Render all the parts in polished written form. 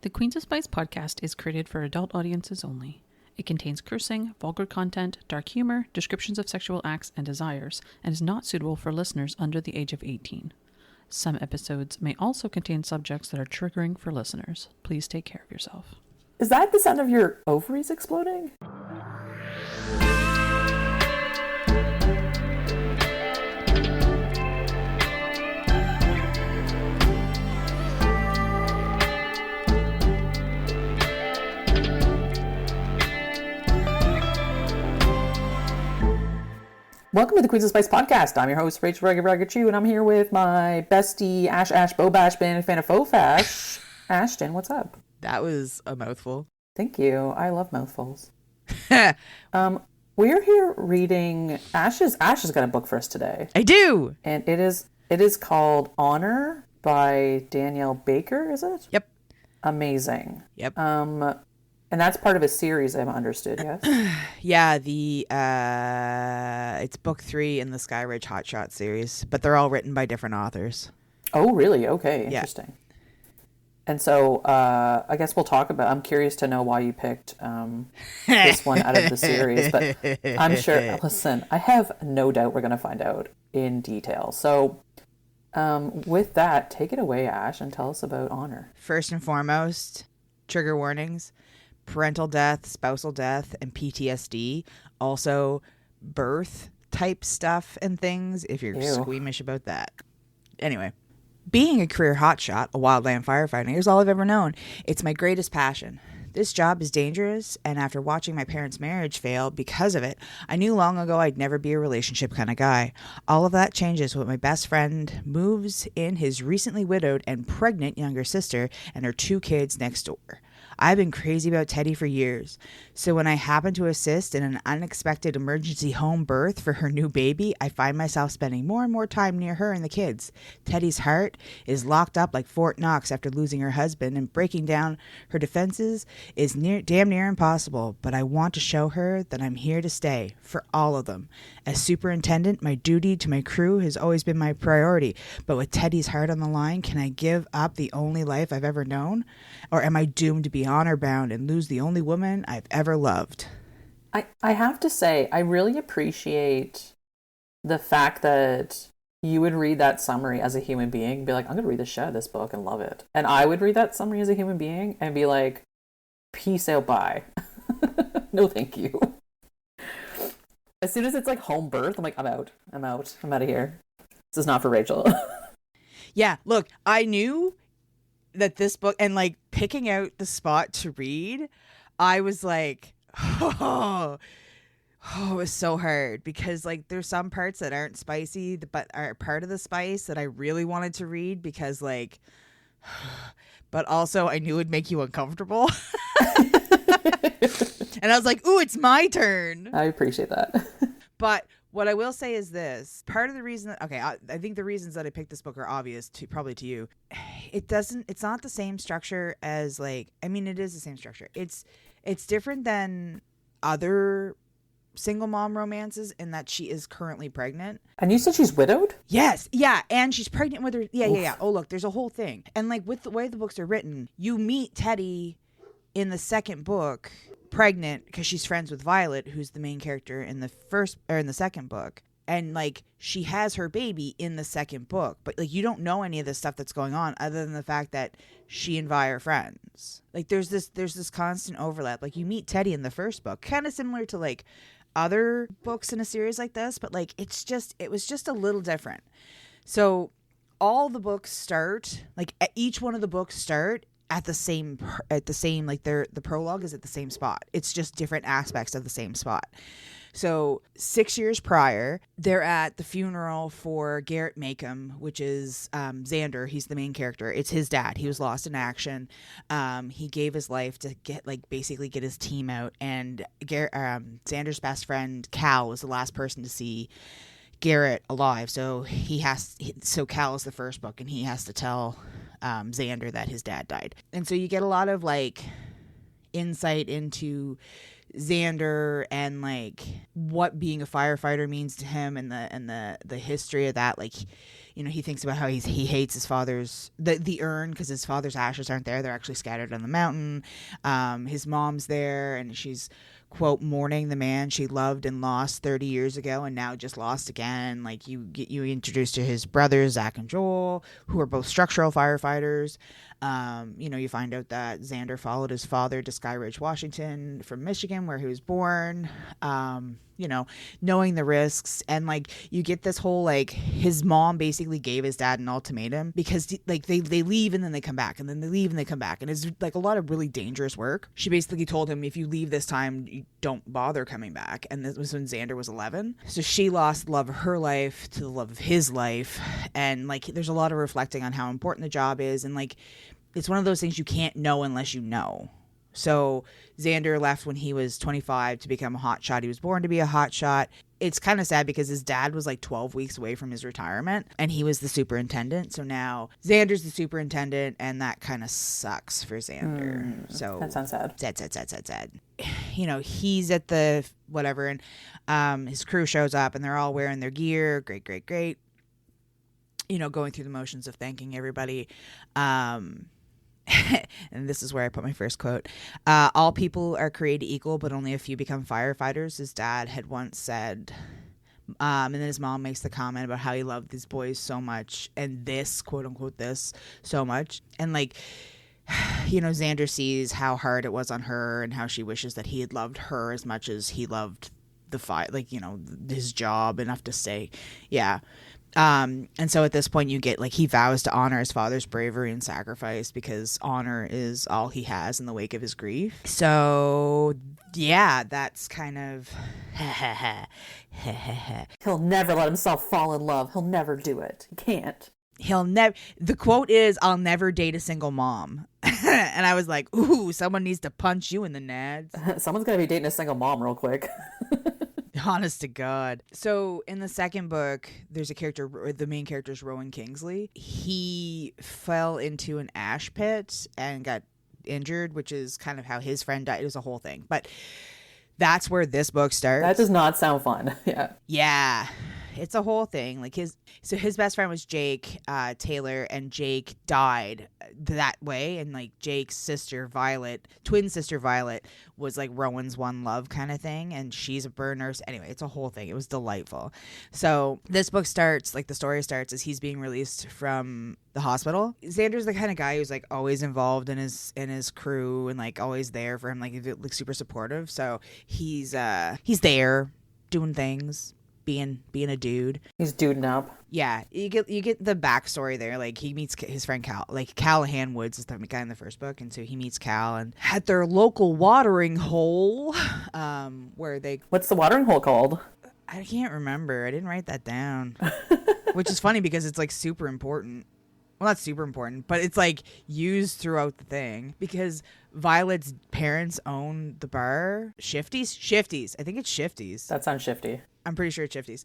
The Queens of Spice podcast is created for adult audiences only. It contains cursing, vulgar content, dark humor, descriptions of sexual acts and desires, and is not suitable for listeners under the age of 18. Some episodes may also contain subjects that are triggering for listeners. Please take care of yourself. Is that the sound of your ovaries exploding? Welcome to the Queens of Spice podcast. I'm your host, Rachel Rargie, and I'm here with my bestie, Ash Bobash, band fan of faux fash. Ashton, what's up? That was a mouthful. Thank you. I love mouthfuls. We're here reading Ash has got a book for us today. I do. And it is called Honor by Danielle Baker, is it? Yep. Amazing. Yep. And that's part of a series, I've understood, yes? Yeah, it's book 3 in the Sky Ridge Hotshot series, but they're all written by different authors. Oh, really? Okay, Yeah. interesting. And so I guess we'll talk about, I'm curious to know why you picked this one out of the series, but I'm sure, listen, I have no doubt we're going to find out in detail. So with that, take it away, Ash, and tell us about Honor. First and foremost, trigger warnings, parental death, spousal death, and PTSD. Also, birth type stuff and things, if you're squeamish about that. Anyway. Being a career hotshot, a wildland firefighter, is all I've ever known. It's my greatest passion. This job is dangerous, and after watching my parents' marriage fail because of it, I knew long ago I'd never be a relationship kind of guy. All of that changes when my best friend moves in his recently widowed and pregnant younger sister and her 2 kids next door. I've been crazy about Teddy for years, so when I happen to assist in an unexpected emergency home birth for her new baby, I find myself spending more and more time near her and the kids. Teddy's heart is locked up like Fort Knox after losing her husband, and breaking down her defenses is damn near impossible, but I want to show her that I'm here to stay, for all of them. As superintendent, my duty to my crew has always been my priority, but with Teddy's heart on the line, can I give up the only life I've ever known? Or am I doomed to be honor bound and lose the only woman I've ever loved? I have to say, I really appreciate the fact that you would read that summary as a human being, be like, I'm going to read the shit out of this book and love it. And I would read that summary as a human being and be like, peace out, bye. No, thank you. As soon as it's like home birth, I'm like, I'm out of here. This is not for Rachel. Yeah, look, I knew that this book, and like picking out the spot to read, I was like, it was so hard, because like there's some parts that aren't spicy but are part of the spice that I really wanted to read, because like, but also I knew it'd make you uncomfortable. And I was like, ooh, it's my turn. I appreciate that. But what I will say is this. Part of the reason that, I think the reasons that I picked this book are obvious probably to you. It's not the same structure as like, I mean, it is the same structure. It's different than other single mom romances in that she is currently pregnant. And you said she's widowed? Yes. Yeah. And she's pregnant with her. Yeah. Oh, look, there's a whole thing. And like with the way the books are written, you meet Teddy in the second book pregnant because she's friends with Violet, who's the main character in the second book, and like she has her baby in the second book, but like you don't know any of this stuff that's going on other than the fact that she and Vi are friends. Like there's this constant overlap. Like you meet Teddy in the first book, kind of similar to like other books in a series like this, but like it was just a little different. So all the books start, like each one of the books start at the same like the prologue is at the same spot. It's just different aspects of the same spot. So 6 years prior, they're at the funeral for Garrett Makem, which is Xander. He's the main character. It's his dad. He was lost in action. He gave his life to basically get his team out. And Xander's best friend Cal was the last person to see Garrett alive. So Cal is the first book, and he has to tell Xander that his dad died. And so you get a lot of like insight into Xander and like what being a firefighter means to him, and the history of that. Like, he thinks about how he hates his father's the urn because his father's ashes aren't there. They're actually scattered on the mountain. His mom's there, and she's, quote, mourning the man she loved and lost 30 years ago and now just lost again. Like, you introduced to his brothers, Zach and Joel, who are both structural firefighters. You find out that Xander followed his father to Sky Ridge, Washington from Michigan, where he was born. Knowing the risks, and like you get this whole, like, his mom basically gave his dad an ultimatum because like they leave and then they come back and then they leave and they come back, and it's like a lot of really dangerous work. She basically told him, if you leave this time, you don't bother coming back. And this was when Xander was 11, so she lost the love of her life to the love of his life. And like there's a lot of reflecting on how important the job is, and like it's one of those things you can't know unless you know. So Xander left when he was 25 to become a hotshot. He was born to be a hotshot. It's kind of sad because his dad was like 12 weeks away from his retirement and he was the superintendent. So now Xander's the superintendent, and that kind of sucks for Xander. So that sounds sad. Sad. He's at the whatever, and his crew shows up and they're all wearing their gear. Great. Going through the motions of thanking everybody. And this is where I put my first quote. All people are created equal, but only a few become firefighters, his dad had once said. And then his mom makes the comment about how he loved these boys so much, and this, quote unquote, this so much. And like, Xander sees how hard it was on her and how she wishes that he had loved her as much as he loved the fight, like, his job enough to say, yeah. And so at this point you get, like, he vows to honor his father's bravery and sacrifice because honor is all he has in the wake of his grief. So yeah, that's kind of he'll never let himself fall in love. He'll never do it. He can't. The quote is, "I'll never date a single mom." And I was like, ooh, someone needs to punch you in the nads. Someone's gonna be dating a single mom real quick. Honest to God. So in the second book, there's a character, the main character is Rowan Kingsley. He fell into an ash pit and got injured, which is kind of how his friend died. It was a whole thing. But that's where this book starts. That does not sound fun. Yeah. Yeah. It's a whole thing. Like his best friend was Jake Taylor, and Jake died that way. And like Jake's sister Violet, twin sister Violet, was like Rowan's one love kind of thing, and she's a burn nurse. Anyway, it's a whole thing. It was delightful. So this book starts, like the story starts as he's being released from the hospital. Xander's the kind of guy who's like always involved in his crew and like always there for him, like super supportive. So he's there doing things. Being a dude. He's duding up. Yeah, you get the backstory there. Like he meets his friend Cal. Like Callahan Woods is the guy in the first book, and so he meets Cal and at their local watering hole, where they. What's the watering hole called? I can't remember. I didn't write that down. Which is funny because it's like super important. Well, not super important, but it's like used throughout the thing because Violet's parents own the bar. Shifties. I think it's Shifties. That sounds shifty. I'm pretty sure it's Shifties.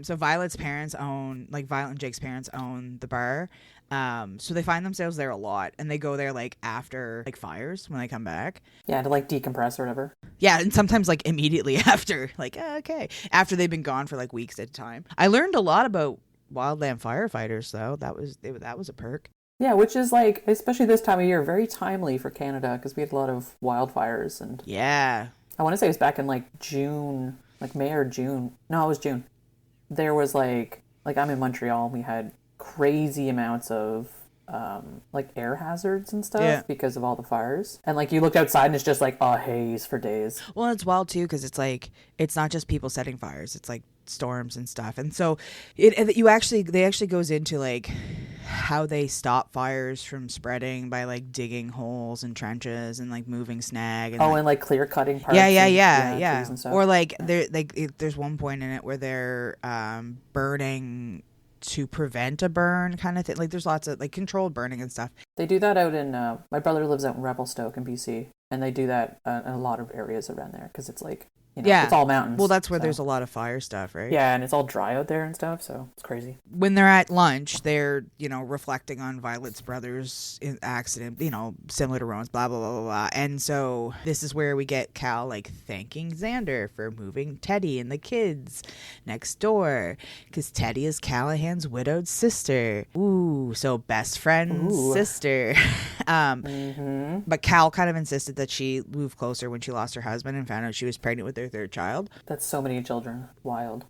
So Violet's parents own, like Violet and Jake's parents own the bar. So they find themselves there a lot, and they go there like after like fires when they come back. Yeah, to like decompress or whatever. Yeah, and sometimes like immediately after, like okay, after they've been gone for like weeks at a time. I learned a lot about wildland firefighters, though. That was a perk. Yeah, which is like, especially this time of year, very timely for Canada because we had a lot of wildfires. And yeah, I want to say it was back in like June. Like May or June. No, it was June. There was like I'm in Montreal. We had crazy amounts of like air hazards and stuff because of all the fires. And like you look outside and it's just like a haze for days. Well, it's wild too because it's like it's not just people setting fires. It's like storms and stuff. And so they actually goes into like how they stop fires from spreading by like digging holes and trenches and like moving snag and and like clear cutting parts. Yeah. Or like there's one point in it where they're burning to prevent a burn kind of thing. Like there's lots of like controlled burning and stuff. They do that out in my brother lives out in Revelstoke in BC, and they do that in a lot of areas around there because it's like You know, Yeah. it's all mountains. Well, that's where so. there's a lot of fire stuff, right? Yeah, and it's all dry out there and stuff, so it's crazy. When they're at lunch, they're, you know, reflecting on Violet's brother's accident, you know, similar to Rowan's, blah, blah, blah, blah, blah. And so this is where we get Cal, like, thanking Xander for moving Teddy and the kids next door. Because Teddy is Callahan's widowed sister. Ooh, so best friend's sister. But Cal kind of insisted that she move closer when she lost her husband and found out she was pregnant with their third child. That's so many children. Wild.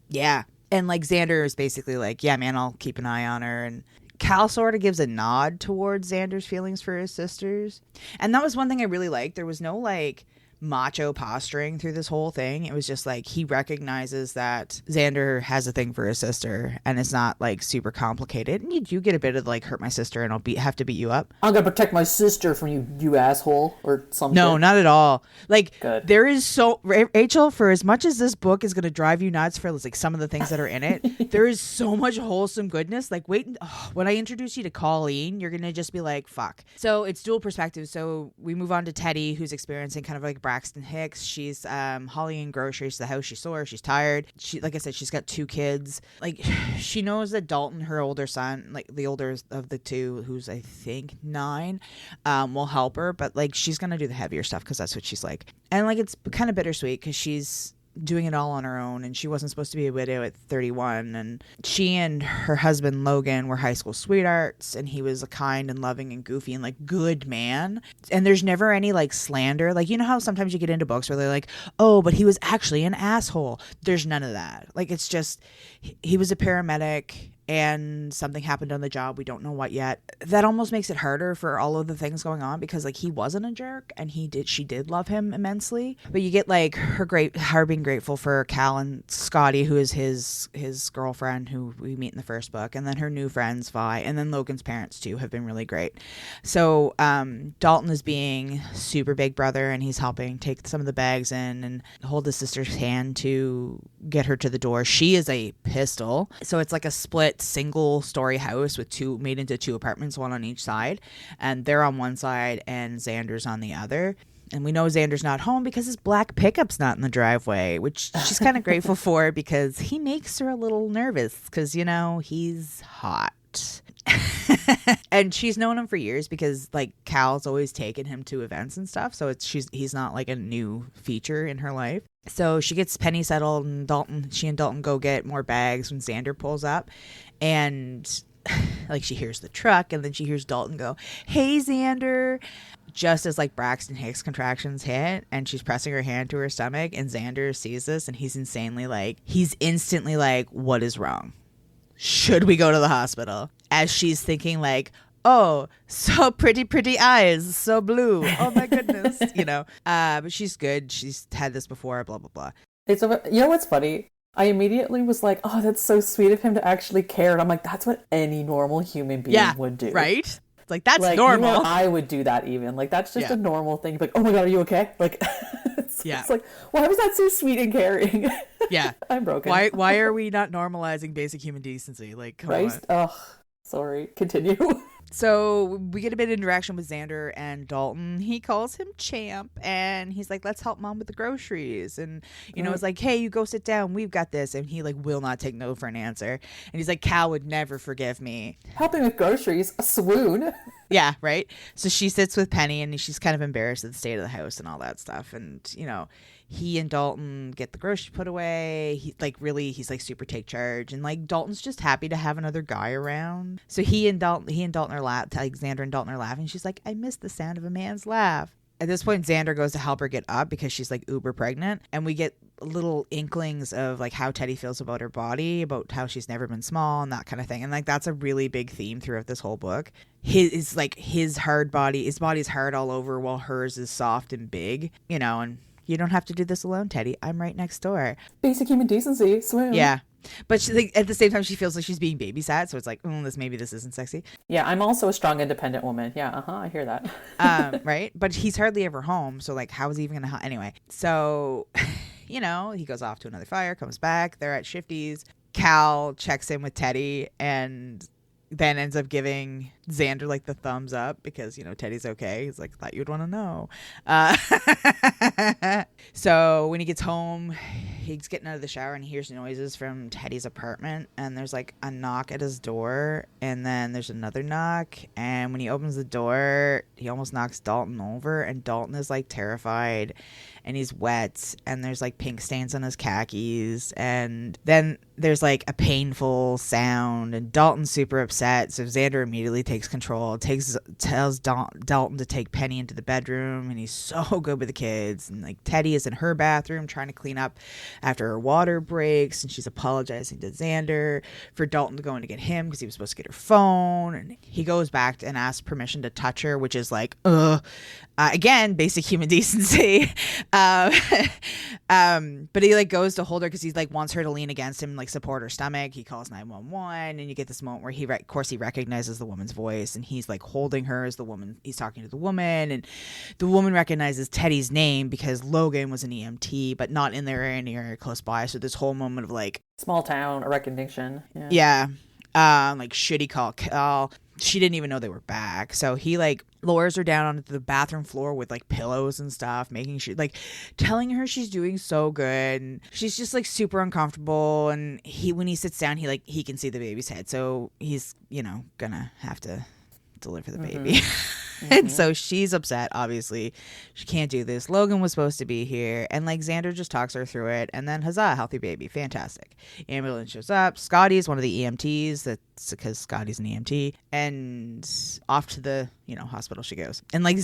Yeah. And like Xander is basically like, yeah, man, I'll keep an eye on her. And Cal sort of gives a nod towards Xander's feelings for his sisters. And that was one thing I really liked. There was no like macho posturing through this whole thing. It was just like he recognizes that Xander has a thing for his sister and it's not like super complicated. And you do get a bit of like hurt my sister and I'll have to beat you up. I'm gonna protect my sister from you asshole or something. No, not at all. Like Good. there is so Rachel, for as much as this book is gonna drive you nuts for like some of the things that are in it, there is so much wholesome goodness. Like when I introduce you to Colleen, you're gonna just be like, fuck. So it's dual perspective. So we move on to Teddy, who's experiencing kind of like Braxton Hicks. She's hauling groceries to the house. She's sore. She's tired. She, like I said, she's got 2 kids. Like she knows that Dalton, her older son, like the older of the 2, who's I think 9, will help her. But like she's gonna do the heavier stuff because that's what she's like. And like it's kind of bittersweet because she's doing it all on her own and she wasn't supposed to be a widow at 31, and she and her husband Logan were high school sweethearts and he was a kind and loving and goofy and like good man, and there's never any like slander. Like, you know how sometimes you get into books where they're like, oh, but he was actually an asshole. There's none of that. Like it's just he was a paramedic and something happened on the job. We don't know what yet. That almost makes it harder for all of the things going on because like he wasn't a jerk and she did love him immensely. But you get like her being grateful for Cal and Scotty, who is his girlfriend who we meet in the first book, and then her new friends Vi, and then Logan's parents too have been really great. So Dalton is being super big brother and he's helping take some of the bags in and hold his sister's hand to get her to the door. She is a pistol, so it's like a split single story house with made into 2 apartments, one on each side, and they're on one side and Xander's on the other. And we know Xander's not home because his black pickup's not in the driveway, which she's kind of grateful for because he makes her a little nervous because, you know, he's hot. And she's known him for years because like Cal's always taken him to events and stuff, so he's not like a new feature in her life. So she gets Penny settled and she and Dalton go get more bags when Xander pulls up, and like she hears the truck and then she hears Dalton go, "Hey Xander," just as like Braxton Hicks contractions hit and she's pressing her hand to her stomach, and Xander sees this and he's instantly like, what is wrong? Should we go to the hospital? As she's thinking like, oh, so pretty eyes, so blue. Oh my goodness, you know. But she's good. She's had this before, blah, blah, blah. It's you know what's funny? I immediately was like, oh, that's so sweet of him to actually care. And I'm like, that's what any normal human being would do. Right? Like, that's like, normal. You know, I would do that even. Like, that's just a normal thing. Like, oh my God, are you okay? Like, it's like, why was that so sweet and caring? Yeah. I'm broken. Why are we not normalizing basic human decency? Like, come on. Ugh. Sorry. Continue. So we get a bit of interaction with Xander and Dalton. He calls him Champ and he's like, let's help Mom with the groceries. And, you know, it's like, hey, you go sit down. We've got this. And he like will not take no for an answer. And he's like, Cal would never forgive me. Helping with groceries, a swoon. Yeah, right. So she sits with Penny and she's kind of embarrassed at the state of the house and all that stuff. And, you know, he and Dalton get the groceries put away. He's like super take charge, and like Dalton's just happy to have another guy around. So he and Dalton are Xander and Dalton are laughing. She's like, I miss the sound of a man's laugh. At this point, Xander goes to help her get up because she's like uber pregnant, and we get little inklings of like how Teddy feels about her body, about how she's never been small and that kind of thing. And like that's a really big theme throughout this whole book. His body's hard all over while hers is soft and big, you know, and you don't have to do this alone, Teddy. I'm right next door. Basic human decency, swoon. Yeah. But she, like, at the same time, she feels like she's being babysat. So it's like, maybe this isn't sexy. Yeah, I'm also a strong, independent woman. Yeah, I hear that. Right? But he's hardly ever home. So, like, how is he even going to... Anyway, so, you know, he goes off to another fire, comes back. They're at Shifty's. Cal checks in with Teddy, and then ends up giving Xander like the thumbs up because, you know, Teddy's okay. He's like, thought you'd want to know. So when he gets home, he's getting out of the shower and he hears noises from Teddy's apartment, and there's like a knock at his door, and then there's another knock, and when he opens the door, he almost knocks Dalton over, and Dalton is like terrified, and he's wet, and there's like pink stains on his khakis, and then there's like a painful sound, and Dalton's super upset, so Xander immediately takes control, tells Dalton to take Penny into the bedroom, and he's so good with the kids, and like Teddy is in her bathroom trying to clean up after her water breaks, and she's apologizing to Xander for Dalton to go in to get him because he was supposed to get her phone, and he goes back and asks permission to touch her, which is like again, basic human decency. But he like goes to hold her because he like wants her to lean against him and like support her stomach. He calls 911, and you get this moment where he of course he recognizes the woman's voice, and he's like holding her as the woman, he's talking to the woman, and the woman recognizes Teddy's name because Logan was an EMT but not in their area close by. So this whole moment of like small town recognition. Yeah. Like should he call? She didn't even know they were back. So he like lowers her down onto the bathroom floor with like pillows and stuff, making sure, like telling her she's doing so good, and she's just like super uncomfortable. And when he sits down, he can see the baby's head, so he's, you know, gonna have to deliver the baby. And so she's upset, obviously. She can't do this. Logan was supposed to be here. And like Xander just talks her through it. And then huzzah, healthy baby. Fantastic. Ambulance shows up. Scotty's one of the EMTs. That's because Scotty's an EMT. And off to the, you know, hospital she goes. And like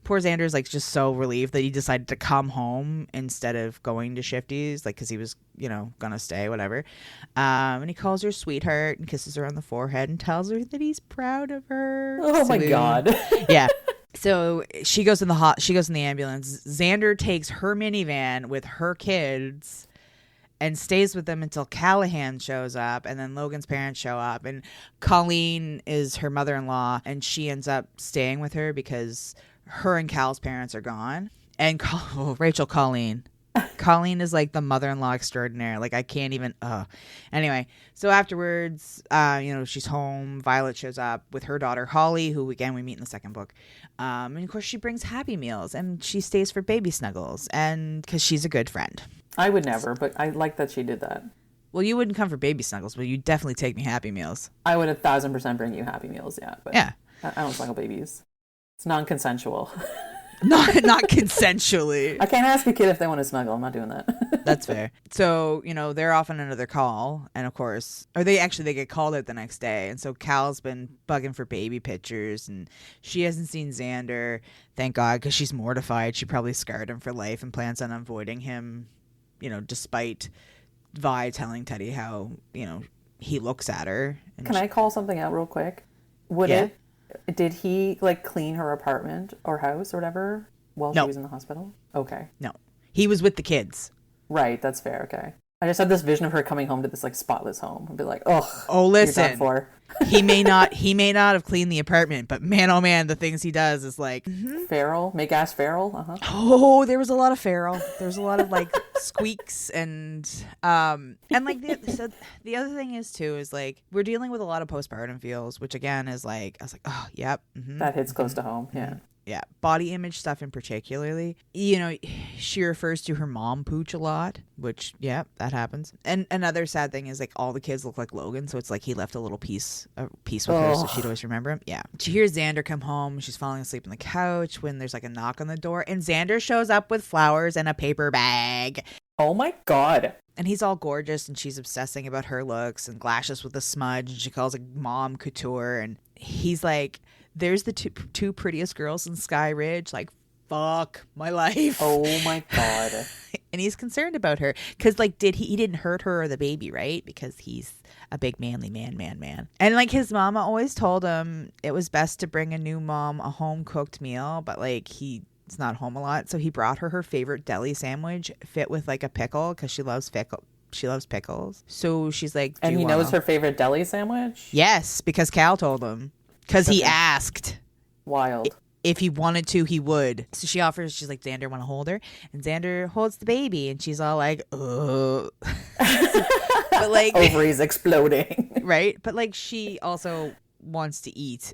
poor Xander's like just so relieved that he decided to come home instead of going to Shifty's. Like because he was, you know, gonna stay, whatever. And he calls her sweetheart and kisses her on the forehead and tells her that he's proud of her. Oh my God. Yeah. So she goes in the ambulance. Xander takes her minivan with her kids and stays with them until Callahan shows up, and then Logan's parents show up, and Colleen is her mother-in-law, and she ends up staying with her because her and Cal's parents are gone. And Rachel Colleen is like the mother-in-law extraordinaire. Like I can't even. Anyway, so afterwards, you know, she's home. Violet shows up with her daughter Holly, who again we meet in the second book. And of course she brings Happy Meals, and she stays for baby snuggles, and because she's a good friend. I would never, but I like that she did that. Well, you wouldn't come for baby snuggles, but you definitely take me Happy Meals. I would 1,000% bring you Happy Meals, yeah. But yeah. I don't snuggle babies. It's non-consensual. Not consensually. I can't ask a kid if they want to snuggle. I'm not doing that. That's fair. So, you know, they're off on another call, and of course, they get called out the next day, and so Cal's been bugging for baby pictures, and she hasn't seen Xander, thank God, because she's mortified. She probably scarred him for life and plans on avoiding him, you know, despite Vi telling Teddy how, you know, he looks at her. And Can I call something out real quick? Did he like clean her apartment or house or whatever while she was in the hospital? Okay. No. He was with the kids. Right, that's fair, okay. I just had this vision of her coming home to this like spotless home and be like, listen, you're done for. he may not have cleaned the apartment, but man, oh man, the things he does is like feral, make ass feral. Oh, there was a lot of feral. There was a lot of like squeaks and like the other thing is too is like we're dealing with a lot of postpartum feels, which again is like I was like, oh yep, that hits close to home. Yeah, body image stuff in particularly. You know, she refers to her mom pooch a lot, which, yeah, that happens. And another sad thing is, like, all the kids look like Logan, so it's like he left a little piece with her, so she'd always remember him. Yeah. She hears Xander come home. She's falling asleep on the couch when there's, like, a knock on the door, and Xander shows up with flowers and a paper bag. Oh, my God. And he's all gorgeous, and she's obsessing about her looks, and glasses with a smudge, and she calls it mom couture, and he's like... There's the two prettiest girls in Sky Ridge. Like, fuck my life. Oh my God. And he's concerned about her because, like, he didn't hurt her or the baby, right? Because he's a big manly man. And like his mama always told him it was best to bring a new mom a home cooked meal, but like he's not home a lot, so he brought her favorite deli sandwich fit with like a pickle because she loves pickles. So she's like, and he knows her favorite deli sandwich? Yes, because Cal told him. Because he asked. Wild. If he wanted to, he would. So she offers, she's like, Xander, want to hold her? And Xander holds the baby. And she's all like, ugh. But like... Ovaries exploding. Right? But like she also wants to eat.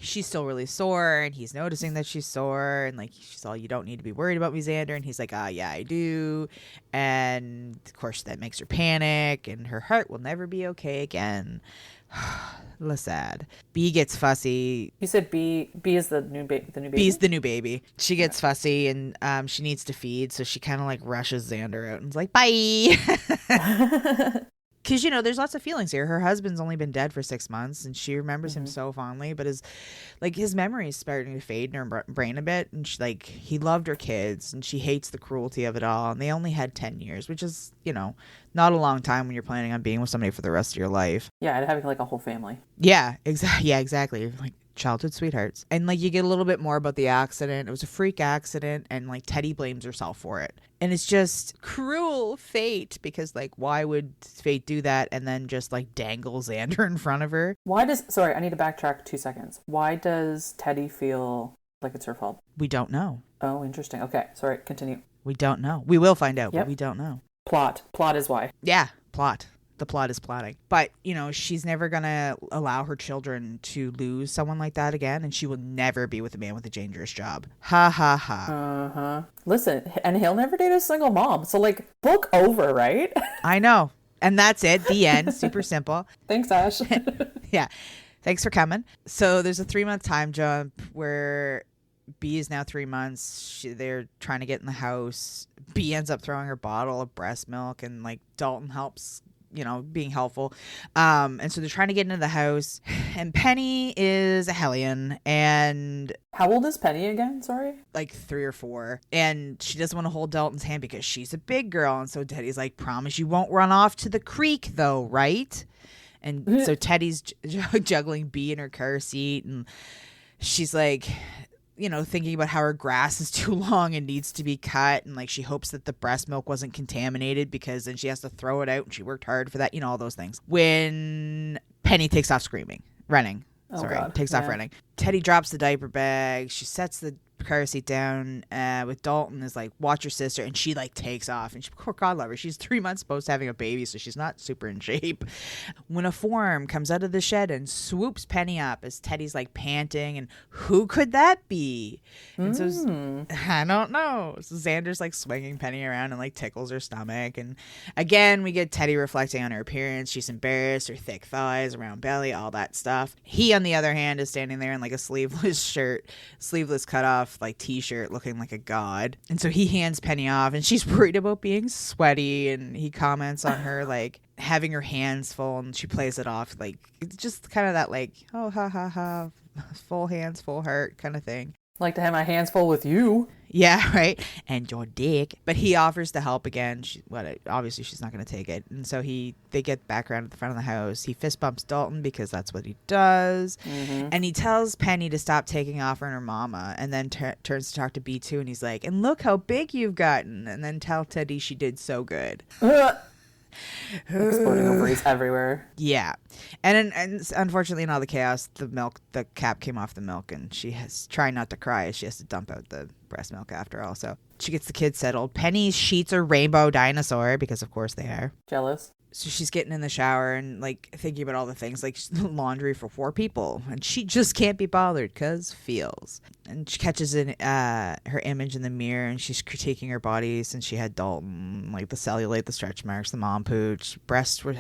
She's still really sore, and he's noticing that she's sore, and like she's all, you don't need to be worried about me, Xander. And he's like, yeah, I do. And of course that makes her panic, and her heart will never be okay again. Sad. B gets fussy. You said B is the new baby. B's the new baby. She gets fussy, and she needs to feed, so she kind of like rushes Xander out and is like, bye. Because, there's lots of feelings here. Her husband's only been dead for 6 months, and she remembers him so fondly, but his memory is starting to fade in her brain a bit. And he loved her kids, and she hates the cruelty of it all. And they only had 10 years, which is, not a long time when you're planning on being with somebody for the rest of your life. Yeah, and having like a whole family. Yeah, exactly. Like childhood sweethearts. And like you get a little bit more about the accident. It was a freak accident, and like Teddy blames herself for it. And it's just cruel fate, because like why would fate do that and then just like dangle Xander in front of her? Sorry, I need to backtrack 2 seconds. Why does Teddy feel like it's her fault? We don't know. Oh, interesting. Okay, sorry, continue. We don't know. We will find out, but we don't know. Plot is why. Yeah, plot. The plot is plotting. But, she's never going to allow her children to lose someone like that again, and she will never be with a man with a dangerous job. Ha, ha, ha. Uh-huh. Listen, and he'll never date a single mom, so, like, book over, right? I know. And that's it. The end. Super simple. Thanks, Ash. Yeah. Thanks for coming. So there's a 3-month time jump where B is now 3 months. They're trying to get in the house. B ends up throwing her bottle of breast milk, and, like, Dalton helps being helpful. And so they're trying to get into the house, and Penny is a hellion, and how old is Penny again? Sorry? Like 3 or 4. And she doesn't want to hold Dalton's hand because she's a big girl. And so Teddy's like, promise you won't run off to the creek though, right? And so Teddy's juggling B in her car seat, and she's like, thinking about how her grass is too long and needs to be cut. And like, she hopes that the breast milk wasn't contaminated, because then she has to throw it out, and she worked hard for that, all those things. When Penny takes off running. Takes off running. Teddy drops the diaper bag. She sets the car seat down with Dalton, is like, watch your sister, and she like takes off, and poor God love her, she's 3 months post having a baby, so she's not super in shape, when a form comes out of the shed and swoops Penny up as Teddy's like panting, and who could that be? And so I don't know, so Xander's like swinging Penny around and like tickles her stomach, and again we get Teddy reflecting on her appearance. She's embarrassed, her thick thighs, round belly, all that stuff. He on the other hand is standing there in like a sleeveless cut off like t-shirt, looking like a god. And so he hands Penny off, and she's worried about being sweaty, and he comments on her like having her hands full, and she plays it off like it's just kind of that like, oh, ha ha ha, full hands full heart kind of thing. Like to have my hands full with you. Yeah, right. And your dick. But he offers to help again. Obviously she's not going to take it. And so they get back around at the front of the house. He fist bumps Dalton because that's what he does. Mm-hmm. And he tells Penny to stop taking off on her mama, and then turns to talk to B2, and he's like, and look how big you've gotten. And then tell Teddy she did so good. Exploding ovaries everywhere. Yeah. And unfortunately in all the chaos, the cap came off the milk, and she has trying not to cry as she has to dump out the breast milk after all. So she gets the kids settled. Penny's sheets are rainbow dinosaur, because of course they are. Jealous. So she's getting in the shower and like thinking about all the things, like laundry for 4 people, and she just can't be bothered because feels. And she catches her image in the mirror, and she's critiquing her body since she had Dalton, like the cellulite, the stretch marks, the mom pooch. Breasts were,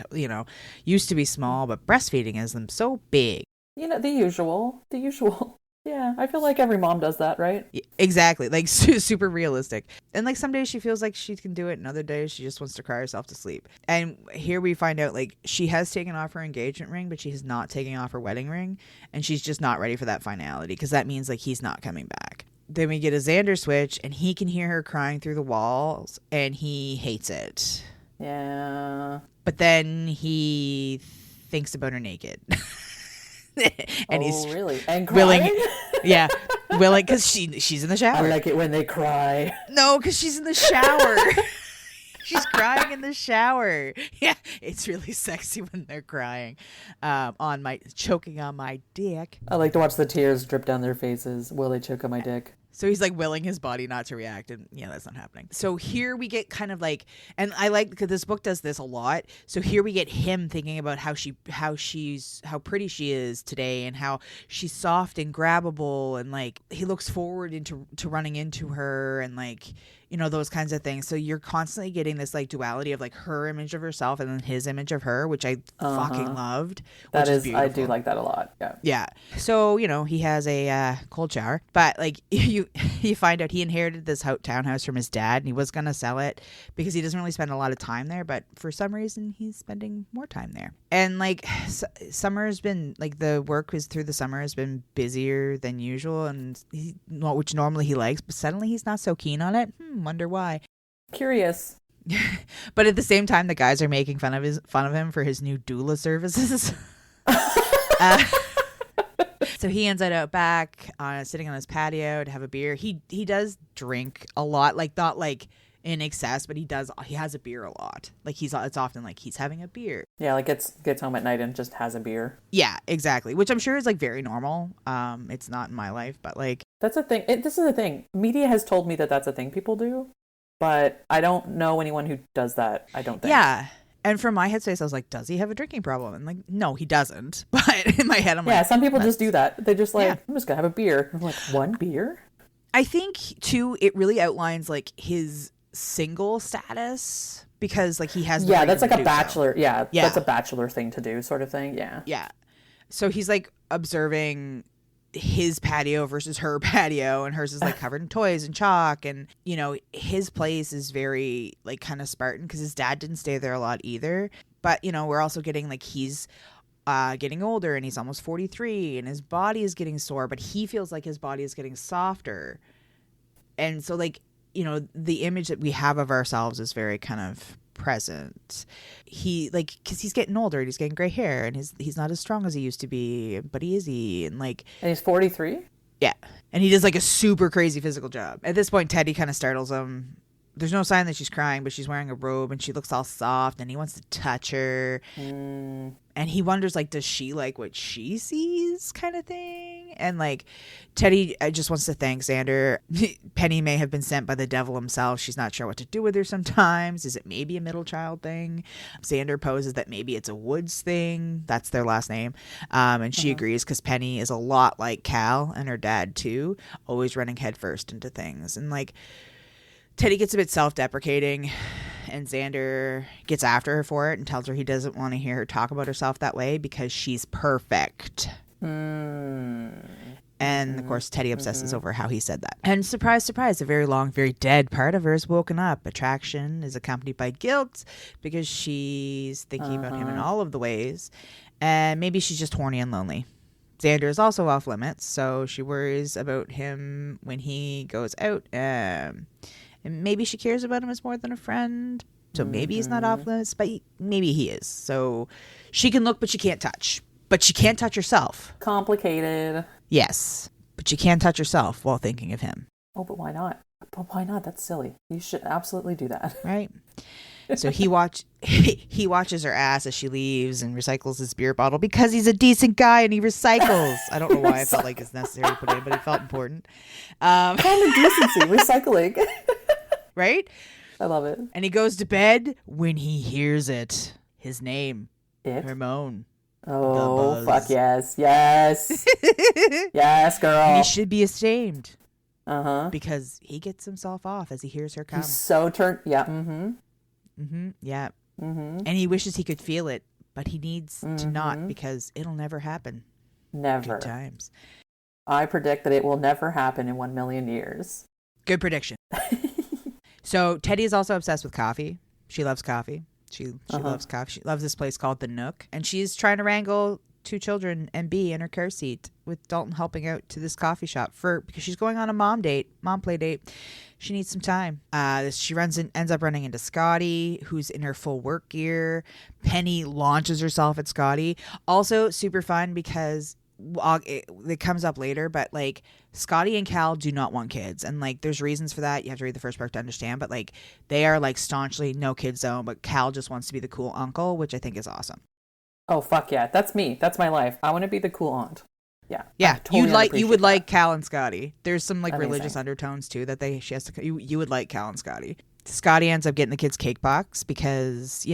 used to be small, but breastfeeding is them so big. The usual. Yeah, I feel like every mom does that, right? Exactly. Like super realistic. And like some days she feels like she can do it, and other days she just wants to cry herself to sleep. And here we find out like she has taken off her engagement ring, but she has not taken off her wedding ring, and she's just not ready for that finality, because that means like he's not coming back. Then we get a Xander switch, and he can hear her crying through the walls, and he hates it. Yeah. But then he thinks about her naked. And he's really? And willing, willing, because she's in the shower. I like it when they cry. No, because she's in the shower. She's crying in the shower. Yeah, it's really sexy when they're crying, choking on my dick. I like to watch the tears drip down their faces while they choke on my dick. So he's like willing his body not to react, and yeah, that's not happening. So here we get kind of like, and I like because this book does this a lot. So here we get him thinking about how pretty she is today, and how she's soft and grabbable, and like he looks forward to running into her, and like, you know, those kinds of things. So you're constantly getting this like duality of like her image of herself and then his image of her, which I fucking loved. That is I do beautiful. like that a lot. Yeah. Yeah. So, you know, he has a cold shower, but like you find out he inherited this townhouse from his dad, and he was going to sell it because he doesn't really spend a lot of time there, but for some reason he's spending more time there. And like summer has been like the work is through the summer has been busier than usual, and which normally he likes, but suddenly he's not so keen on it. Wonder why. Curious. But at the same time, the guys are making fun of him for his new doula services. So he ends up out back, sitting on his patio to have a beer. He does drink a lot, like not like in excess, but he has a beer a lot. Like it's often like he's having a beer. Yeah, like gets home at night and just has a beer. Yeah, exactly. Which I'm sure is like very normal. It's not in my life, but like that's a thing. This is a thing. Media has told me that that's a thing people do, but I don't know anyone who does that. I don't think. Yeah. And from my headspace, I was like, does he have a drinking problem? And like, no, he doesn't. But in my head, I'm like, yeah, some people just do that. They just like, I'm just gonna have a beer. I'm like, one beer? I think too, it really outlines like his single status, because like he has no that's like a bachelor. So. Yeah, that's a bachelor thing to do, sort of thing. Yeah. So he's like observing his patio versus her patio, and hers is like covered in toys and chalk, and you know, his place is very like kind of Spartan because his dad didn't stay there a lot either. But you know, we're also getting like he's getting older, and he's almost 43, and his body is getting sore, but he feels like his body is getting softer. And so like, you know, the image that we have of ourselves is very kind of present. He like, because he's getting older and he's getting gray hair, and he's not as strong as he used to be, but he is. And he's 43. Yeah, and he does like a super crazy physical job. At this point, Teddy kind of startles him. There's no sign that she's crying, but she's wearing a robe and she looks all soft, and he wants to touch her. And he wonders, like, does she like what she sees, kind of thing? And like, Teddy just wants to thank Xander. Penny may have been sent by the devil himself. She's not sure what to do with her sometimes. Is it maybe a middle child thing? Xander poses that maybe it's a Woods thing. That's their last name. And she agrees because Penny is a lot like Cal and her dad too, always running headfirst into things. And like, Teddy gets a bit self-deprecating, and Xander gets after her for it and tells her he doesn't want to hear her talk about herself that way because she's perfect. And of course, Teddy obsesses over how he said that. And surprise, surprise, a very long, very dead part of her is woken up. Attraction is accompanied by guilt because she's thinking about him in all of the ways. And maybe she's just horny and lonely. Xander is also off limits, so she worries about him when he goes out. And maybe she cares about him as more than a friend. So maybe he's not off limits, but maybe he is. So she can look, but she can't touch. But she can't touch herself. Complicated. Yes. But she can touch herself while thinking of him. Oh, but why not? But why not? That's silly. You should absolutely do that. Right. So he watches her ass as she leaves and recycles his beer bottle because he's a decent guy and he recycles. I don't know why I felt like it's necessary to put in, but it felt important. Common decency, recycling. Right? I love it. And he goes to bed when he hears it. His name. It? Hermione. Oh, fuck yes. Yes. Yes, girl. And he should be ashamed. Because he gets himself off as he hears her come. He's so turned. Yeah. Yeah. And he wishes he could feel it, but he needs to not because it'll never happen. Never. Good times. I predict that it will never happen in 1 million years. Good prediction. So Teddy is also obsessed with coffee. She loves coffee. She loves coffee. She loves this place called The Nook. And she's trying to wrangle 2 children and B in her car seat with Dalton helping out to this coffee shop because she's going on a mom play date. She needs some time. She ends up running into Scotty, who's in her full work gear. Penny launches herself at Scotty. Also super fun because it comes up later, but like Scotty and Cal do not want kids, and like there's reasons for that. You have to read the first book to understand, but like they are like staunchly no kid zone, but Cal just wants to be the cool uncle, which I think is awesome. Oh fuck yeah, that's me. That's my life. I want to be the cool aunt. Yeah. Yeah, I totally you would appreciate like Cal and Scotty. There's some like Amazing. religious undertones too that she has to. You would like Cal and Scotty. Scotty ends up getting the kids cake box because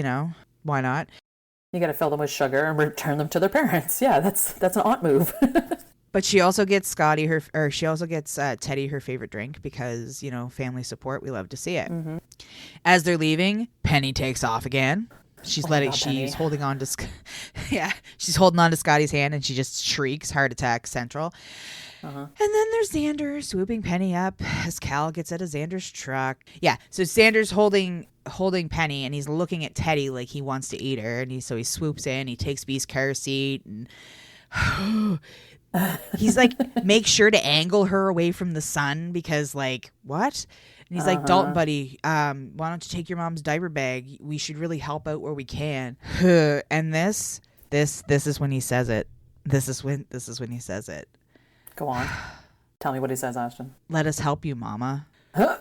why not? You got to fill them with sugar and return them to their parents. Yeah, that's an aunt move. But she also gets Teddy her favorite drink because family support. We love to see it. Mm-hmm. As they're leaving, Penny takes off again. She's Penny. holding on to she's holding on to Scotty's hand and she just shrieks, heart attack central. Uh-huh. And then there's Xander swooping Penny up as Cal gets out of Xander's truck. Yeah, so Xander's holding Penny and he's looking at Teddy like he wants to eat her, and he swoops in, he takes Bee's car seat and he's like, make sure to angle her away from the sun because like what? And he's like, Dalton, buddy, why don't you take your mom's diaper bag? We should really help out where we can. And this is when he says it. This is when he says it. Go on. Tell me what he says, Ashton. Let us help you, Mama. Huh?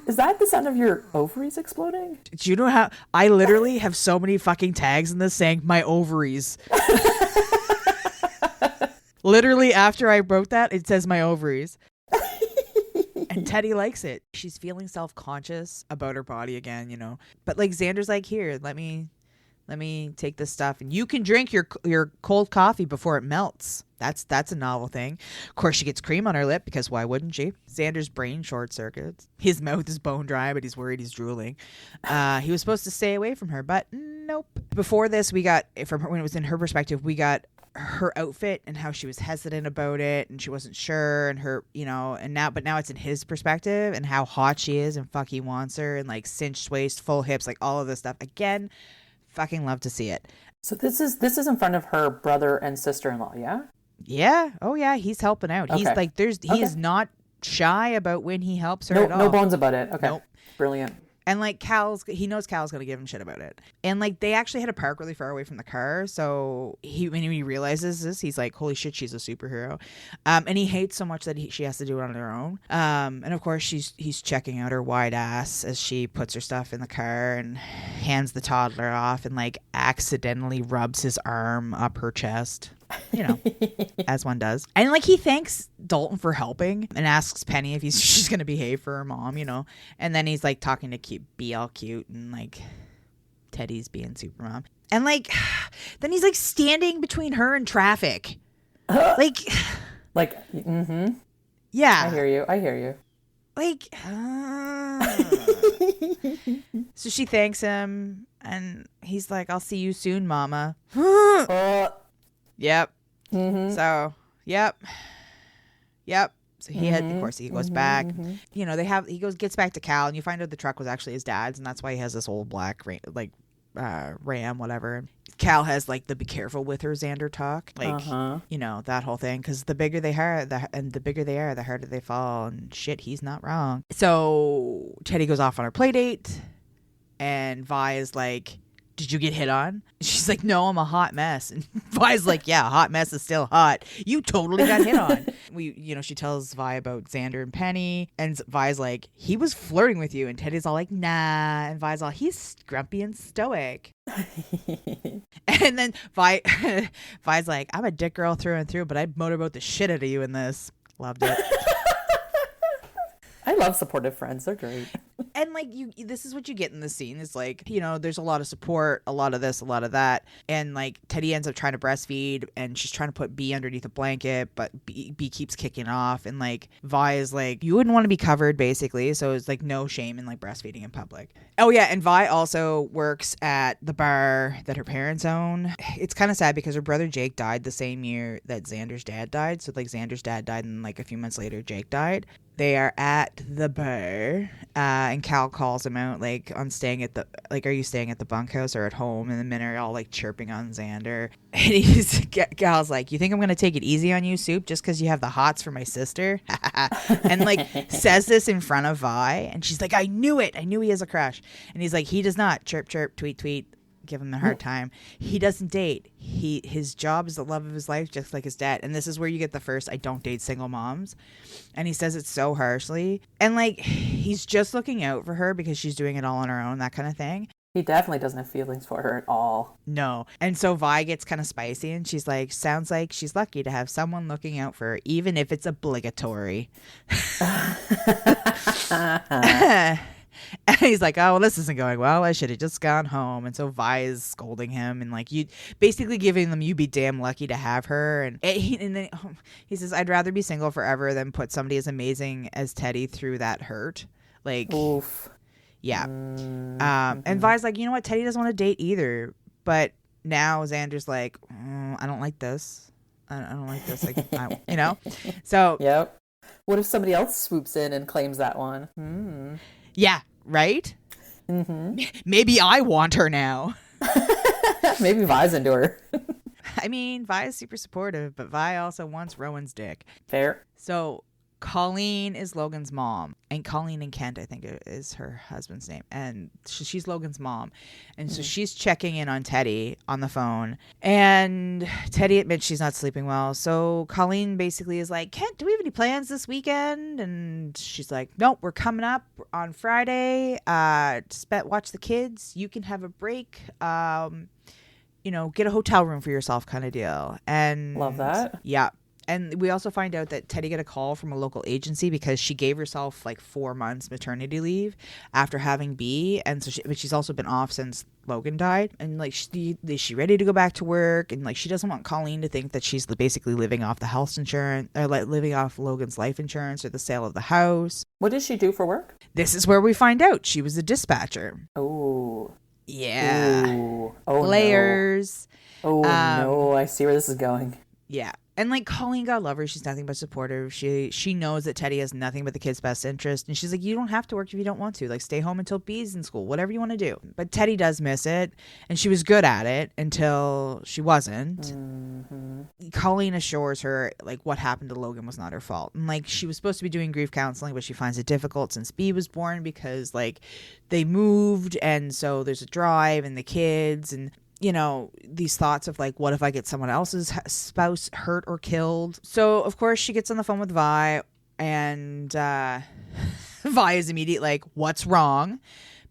Is that the sound of your ovaries exploding? Do you know how I literally have so many fucking tags in this saying my ovaries? Literally after I wrote that, it says my ovaries. And Teddy likes it. She's feeling self-conscious about her body again, But like Xander's like, here, let me take this stuff and you can drink your cold coffee before it melts. That's a novel thing. Of course, she gets cream on her lip because why wouldn't she? Xander's brain short circuits. His mouth is bone dry, but he's worried he's drooling. He was supposed to stay away from her, but nope. Before this, we got, from her, when it was in her perspective, we got her outfit and how she was hesitant about it and she wasn't sure and her, but now it's in his perspective and how hot she is and fuck he wants her and like cinched waist, full hips, like all of this stuff. Again, fucking love to see it. So this is in front of her brother and sister-in-law, yeah? Yeah. Oh yeah, he's helping out. Okay. He's like he is not shy about when he helps her at all. No bones about it. Okay. Nope. Brilliant. And like he knows Cal's gonna give him shit about it. And like they actually had to park really far away from the car, so when he realizes this, he's like, "Holy shit, she's a superhero!" And he hates so much that she has to do it on her own. And of course, he's checking out her wide ass as she puts her stuff in the car and hands the toddler off, and like accidentally rubs his arm up her chest. As one does. And like he thanks Dalton for helping and asks Penny if she's gonna behave for her mom, and then he's like talking to be all cute and like Teddy's being super mom. And like then he's like standing between her and traffic. Mm-hmm. Yeah. I hear you. Like so she thanks him and he's like, I'll see you soon, Mama. Yep. Mm-hmm. So, yep. So he of course he goes back. Mm-hmm. He gets back to Cal and you find out the truck was actually his dad's and that's why he has this old black Ram, whatever. Cal has like the be careful with her Xander talk, like that whole thing, because the bigger they are, the harder they fall, and shit, he's not wrong. So Teddy goes off on her play date, and Vi is like, did you get hit on? She's like, no, I'm a hot mess. And Vi's like, yeah, hot mess is still hot. You totally got hit on. She tells Vi about Xander and Penny. And Vi's like, he was flirting with you. And Teddy's all like, nah. And Vi's all, he's grumpy and stoic. And then Vi's like, I'm a dick girl through and through, but I motorboat the shit out of you in this. Loved it. I love supportive friends. They're great. And like this is what you get in the scene. It's like, there's a lot of support, a lot of this, a lot of that. And like Teddy ends up trying to breastfeed and she's trying to put B underneath a blanket, but B keeps kicking off. And like Vi is like, you wouldn't want to be covered basically. So it's like no shame in like breastfeeding in public. Oh yeah. And Vi also works at the bar that her parents own. It's kind of sad because her brother Jake died the same year that Xander's dad died. So like Xander's dad died and like a few months later Jake died. They are at the bar, and Cal calls him out, like, on staying at are you staying at the bunkhouse or at home? And the men are all, like, chirping on Xander. And Cal's like, you think I'm going to take it easy on you, Soup, just because you have the hots for my sister? And, like, says this in front of Vi. And she's like, I knew it. I knew he has a crush. And he's like, he does not. Chirp, chirp, tweet, tweet. Give him a hard time. He doesn't date. His job is the love of his life, just like his dad. And this is where you get the first, I don't date single moms. And he says it so harshly. And like, he's just looking out for her because she's doing it all on her own, that kind of thing. He definitely doesn't have feelings for her at all. No. And so Vi gets kind of spicy and she's like, sounds like she's lucky to have someone looking out for her, even if it's obligatory. And he's like, oh, well, this isn't going well. I should have just gone home. And so Vi is scolding him and like, you basically giving them, you be damn lucky to have her. And then he says, I'd rather be single forever than put somebody as amazing as Teddy through that hurt. Like, oof. Yeah. And Vi's like, you know what? Teddy doesn't want to date either. But now Xander's like, I don't like this. I don't like this. Like, you know? So. Yep. What if somebody else swoops in and claims that one? Yeah. Right? Mm-hmm. Maybe I want her now. Maybe Vi's into her. I mean, Vi is super supportive, but Vi also wants Rowan's dick. Fair. So Colleen is Logan's mom, and Colleen and Kent, I think, is her husband's name, and she's Logan's mom, and so she's checking in on Teddy on the phone, and Teddy admits she's not sleeping well. So Colleen basically is like, Kent, do we have any plans this weekend? And she's like, nope, we're coming up on Friday. Watch the kids. You can have a break. You know, get a hotel room for yourself, kind of deal. And love that. Yeah. And we also find out that Teddy got a call from a local agency because she gave herself like 4 months maternity leave after having B. And so but she's also been off since Logan died. And like, is she ready to go back to work? And like, she doesn't want Colleen to think that she's basically living off the health insurance, or like living off Logan's life insurance or the sale of the house. What does she do for work? This is where we find out she was a dispatcher. Oh. Yeah. Ooh. Oh, layers. No. Oh, no. I see where this is going. Yeah. And like, Colleen, God love her, she's nothing but supportive. She knows that Teddy has nothing but the kid's best interest, and she's like, you don't have to work if you don't want to. Like, stay home until B's in school, whatever you want to do. But Teddy does miss it, and she was good at it until she wasn't. Mm-hmm. Colleen assures her like what happened to Logan was not her fault, and like, she was supposed to be doing grief counseling, but she finds it difficult since B was born because like they moved, and so there's a drive and the kids, and you know, these thoughts of like, what if I get someone else's spouse hurt or killed? So of course she gets on the phone with Vi, and Vi is immediate like, what's wrong?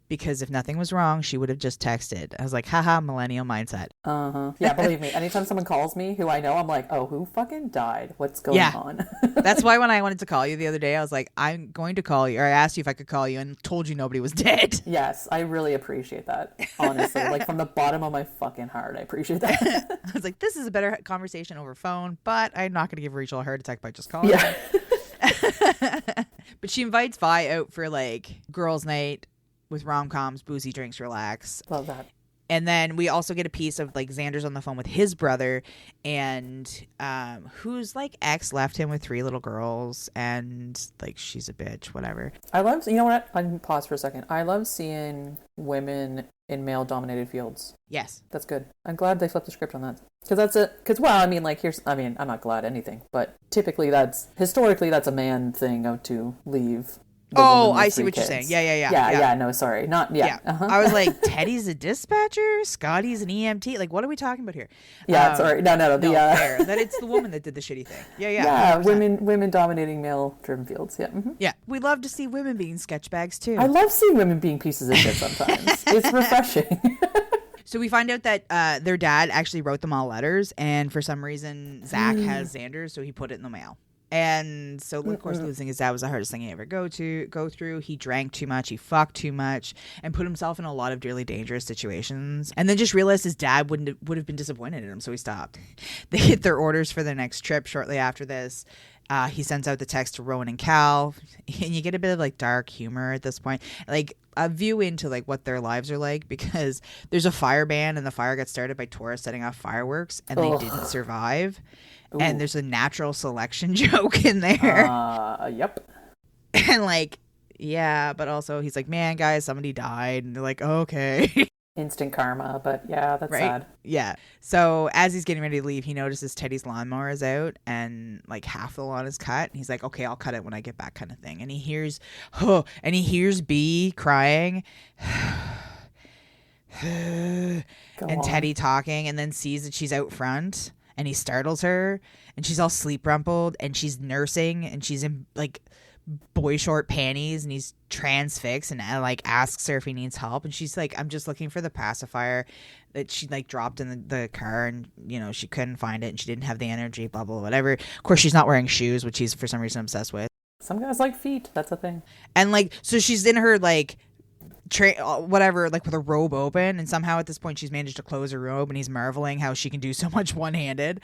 Because if nothing was wrong, she would have just texted. I was like, haha, millennial mindset. Yeah, believe me, anytime someone calls me who I know, I'm like, oh, who fucking died? What's going on? That's why when I wanted to call you the other day, I was like, I'm going to call you, or I asked you if I could call you and told you nobody was dead. Yes, I really appreciate that. Honestly, like from the bottom of my fucking heart, I appreciate that. I was like, this is a better conversation over phone, but I'm not going to give Rachel a heart attack by just calling her. But she invites Vi out for like girls' night with rom-coms, boozy drinks, relax. Love that. And then we also get a piece of like Xander's on the phone with his brother, and whose like ex left him with 3 little girls, and like she's a bitch, whatever. I love, you know what? I can pause for a second. I love seeing women in male-dominated fields. Yes, that's good. I'm glad they flipped the script on that, because that's it. Because well, I mean, like I'm not glad anything, but historically that's a man thing to leave. Oh, I see what you're saying. Yeah. No, sorry. Not, yeah. Uh-huh. I was like, Teddy's a dispatcher? Scotty's an EMT? Like, what are we talking about here? Yeah, sorry. No. Fair. That it's the woman that did the shitty thing. Yeah, women dominating male-driven fields. Yeah. Mm-hmm. Yeah. We love to see women being sketch bags, too. I love seeing women being pieces of shit sometimes. It's refreshing. So we find out that their dad actually wrote them all letters, and for some reason, Zach has Xander's, so he put it in the mail. And so, of course, losing his dad was the hardest thing he ever go through. He drank too much, he fucked too much, and put himself in a lot of really dangerous situations. And then just realized his dad would have been disappointed in him, so he stopped. They get their orders for their next trip shortly after this. He sends out the text to Rowan and Cal, and you get a bit of like dark humor at this point, like a view into like what their lives are like, because there's a fire ban, and the fire got started by tourists setting off fireworks, and they didn't survive. Ooh. And there's a natural selection joke in there. Yep. And like, yeah, but also he's like, man, guys, somebody died. And they're like, okay. Instant karma, but yeah, that's sad. Yeah. So as he's getting ready to leave, he notices Teddy's lawnmower is out, and like half the lawn is cut. And he's like, okay, I'll cut it when I get back, kind of thing. And he hears, B crying. And Teddy talking, and then sees that she's out front. And he startles her, and she's all sleep rumpled, and she's nursing, and she's in like boy short panties, and he's transfixed, and like asks her if he needs help, and she's like, I'm just looking for the pacifier that she like dropped in the car, and you know, she couldn't find it and she didn't have the energy, blah blah whatever. Of course, she's not wearing shoes, which he's for some reason obsessed with. Some guys like feet, that's a thing. And like, so she's in her like whatever, like with a robe open, and somehow at this point she's managed to close her robe, and he's marveling how she can do so much one-handed.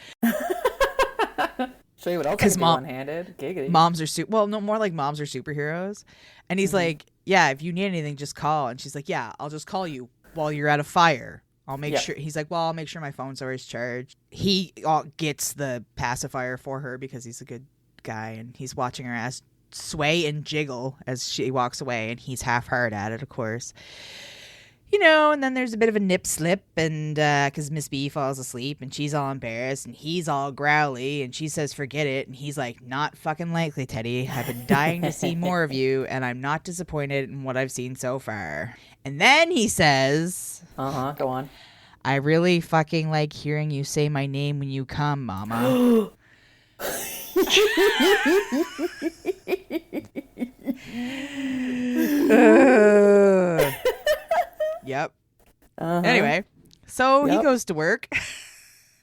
Show you what else I can do one-handed. Giggity. Moms are more like moms are superheroes. And he's like, yeah, if you need anything, just call. And she's like, yeah, I'll just call you while you're at a fire. I'll make sure. He's like, well, I'll make sure my phone's always charged. He gets the pacifier for her because he's a good guy, and he's watching her ass sway and jiggle as she walks away, and he's half hard at it, of course. You know, and then there's a bit of a nip slip, and because Miss B falls asleep, and she's all embarrassed, and he's all growly, and she says, forget it, and he's like, not fucking likely, Teddy. I've been dying to see more of you, and I'm not disappointed in what I've seen so far. And then he says, go on. I really fucking like hearing you say my name when you come, Mama. Yep. Anyway, so he goes to work.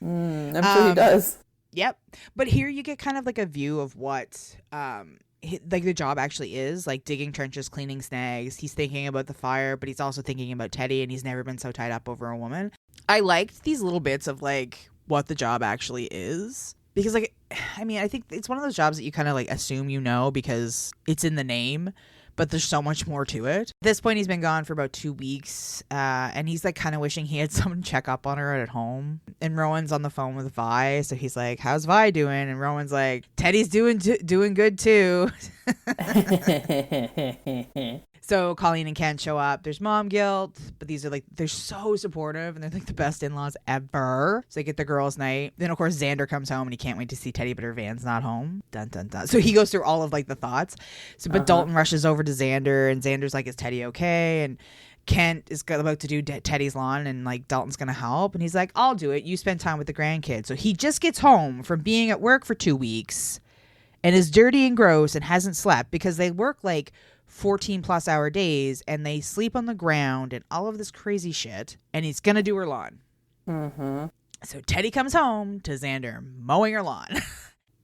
I'm sure he does. Yep. But here you get kind of like a view of what like the job actually is, like digging trenches, cleaning snags. He's thinking about the fire, but he's also thinking about Teddy, and he's never been so tied up over a woman. I liked these little bits of like what the job actually is, because like, I mean, I think it's one of those jobs that you kind of like assume you know because it's in the name, but there's so much more to it. At this point, he's been gone for about 2 weeks, and he's like kind of wishing he had someone check up on her at home. And Rowan's on the phone with Vi, so he's like, how's Vi doing? And Rowan's like, Teddy's doing good too. So Colleen and Ken show up. There's mom guilt, but these are like, they're so supportive, and they're like the best in-laws ever. So they get the girls' night. Then of course Xander comes home, and he can't wait to see Teddy, but her van's not home. Dun dun dun. So he goes through all of like the thoughts. So but Dalton rushes over to Xander, and Xander's like, is Teddy okay? And Kent is about to do Teddy's lawn, and like Dalton's gonna help, and he's like, I'll do it. You spend time with the grandkids. So he just gets home from being at work for 2 weeks, and is dirty and gross and hasn't slept because they work like 14 plus hour days, and they sleep on the ground and all of this crazy shit, and he's gonna do her lawn. So Teddy comes home to Xander mowing her lawn.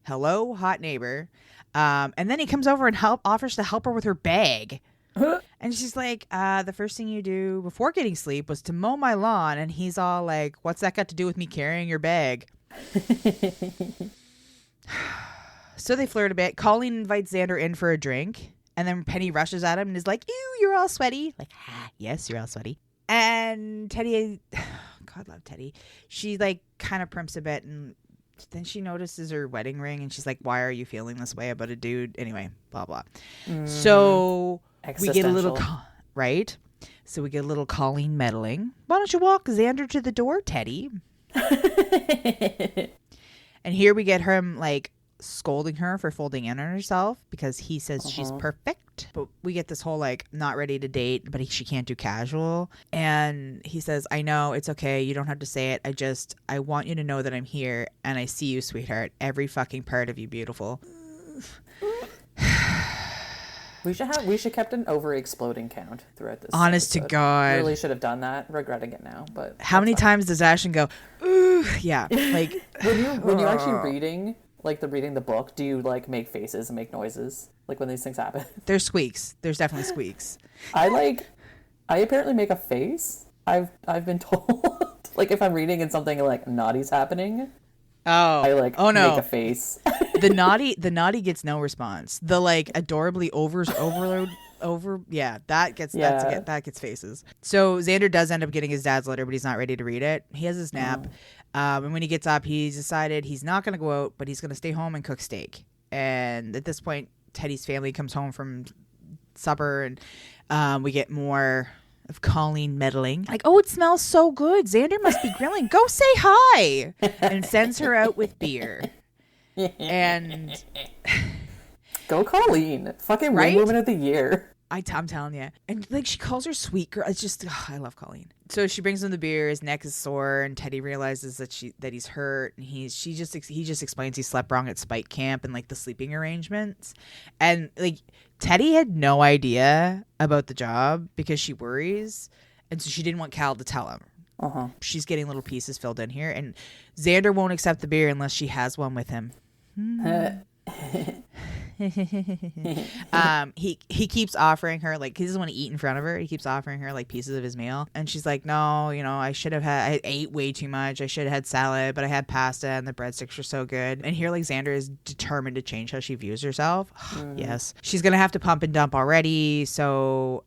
Hello, hot neighbor. And then he comes over and offers to help her with her bag. And she's like, the first thing you do before getting sleep was to mow my lawn. And he's all like, what's that got to do with me carrying your bag? So they flirt a bit. Colleen invites Xander in for a drink. And then Penny rushes at him and is like, ew, you're all sweaty. Like, yes, you're all sweaty. And Teddy, God love Teddy. She like kind of primps a bit, and then she notices her wedding ring, and she's like, why are you feeling this way about a dude? Anyway, blah, blah. So we get a little, right? So we get a little Colleen meddling. Why don't you walk Xander to the door, Teddy? And here we get him like scolding her for folding in on herself because he says she's perfect. But we get this whole like not ready to date, but she can't do casual. And he says, I know, it's okay, you don't have to say it. I want you to know that I'm here and I see you, sweetheart. Every fucking part of you, beautiful. We should kept an ovary exploding count throughout this. Honest episode. To God. Really should have done that. Regretting it now, but how many times does Ashton go, ooh, yeah, like when you're actually reading the book, do you like make faces and make noises like when these things happen? There's squeaks. There's definitely squeaks. I apparently make a face. I've been told like if I'm reading and something like naughty's happening. I make a face. The naughty gets no response. The like adorably that gets faces. So Xander does end up getting his dad's letter, but he's not ready to read it. He has his nap. And when he gets up, he's decided he's not going to go out, but he's going to stay home and cook steak. And at this point, Teddy's family comes home from supper, and we get more of Colleen meddling. Like, oh, it smells so good. Xander must be grilling. Go say hi. And sends her out with beer. And go Colleen. Fucking Woman of the Year. I'm telling you. And like she calls her sweet girl. It's just I love Colleen. So she brings him the beer. His neck is sore, and Teddy realizes that he's hurt. And he just explains he slept wrong at Spike Camp and like the sleeping arrangements. And like Teddy had no idea about the job because she worries, and so she didn't want Cal to tell him. She's getting little pieces filled in here, and Xander won't accept the beer unless she has one with him. He keeps offering her, like, he doesn't want to eat in front of her. He keeps offering her like pieces of his meal, and she's like, no, I ate way too much. I should have had salad, but I had pasta and the breadsticks were so good. And here, like, Xander is determined to change how she views herself. Yes, she's gonna have to pump and dump already, so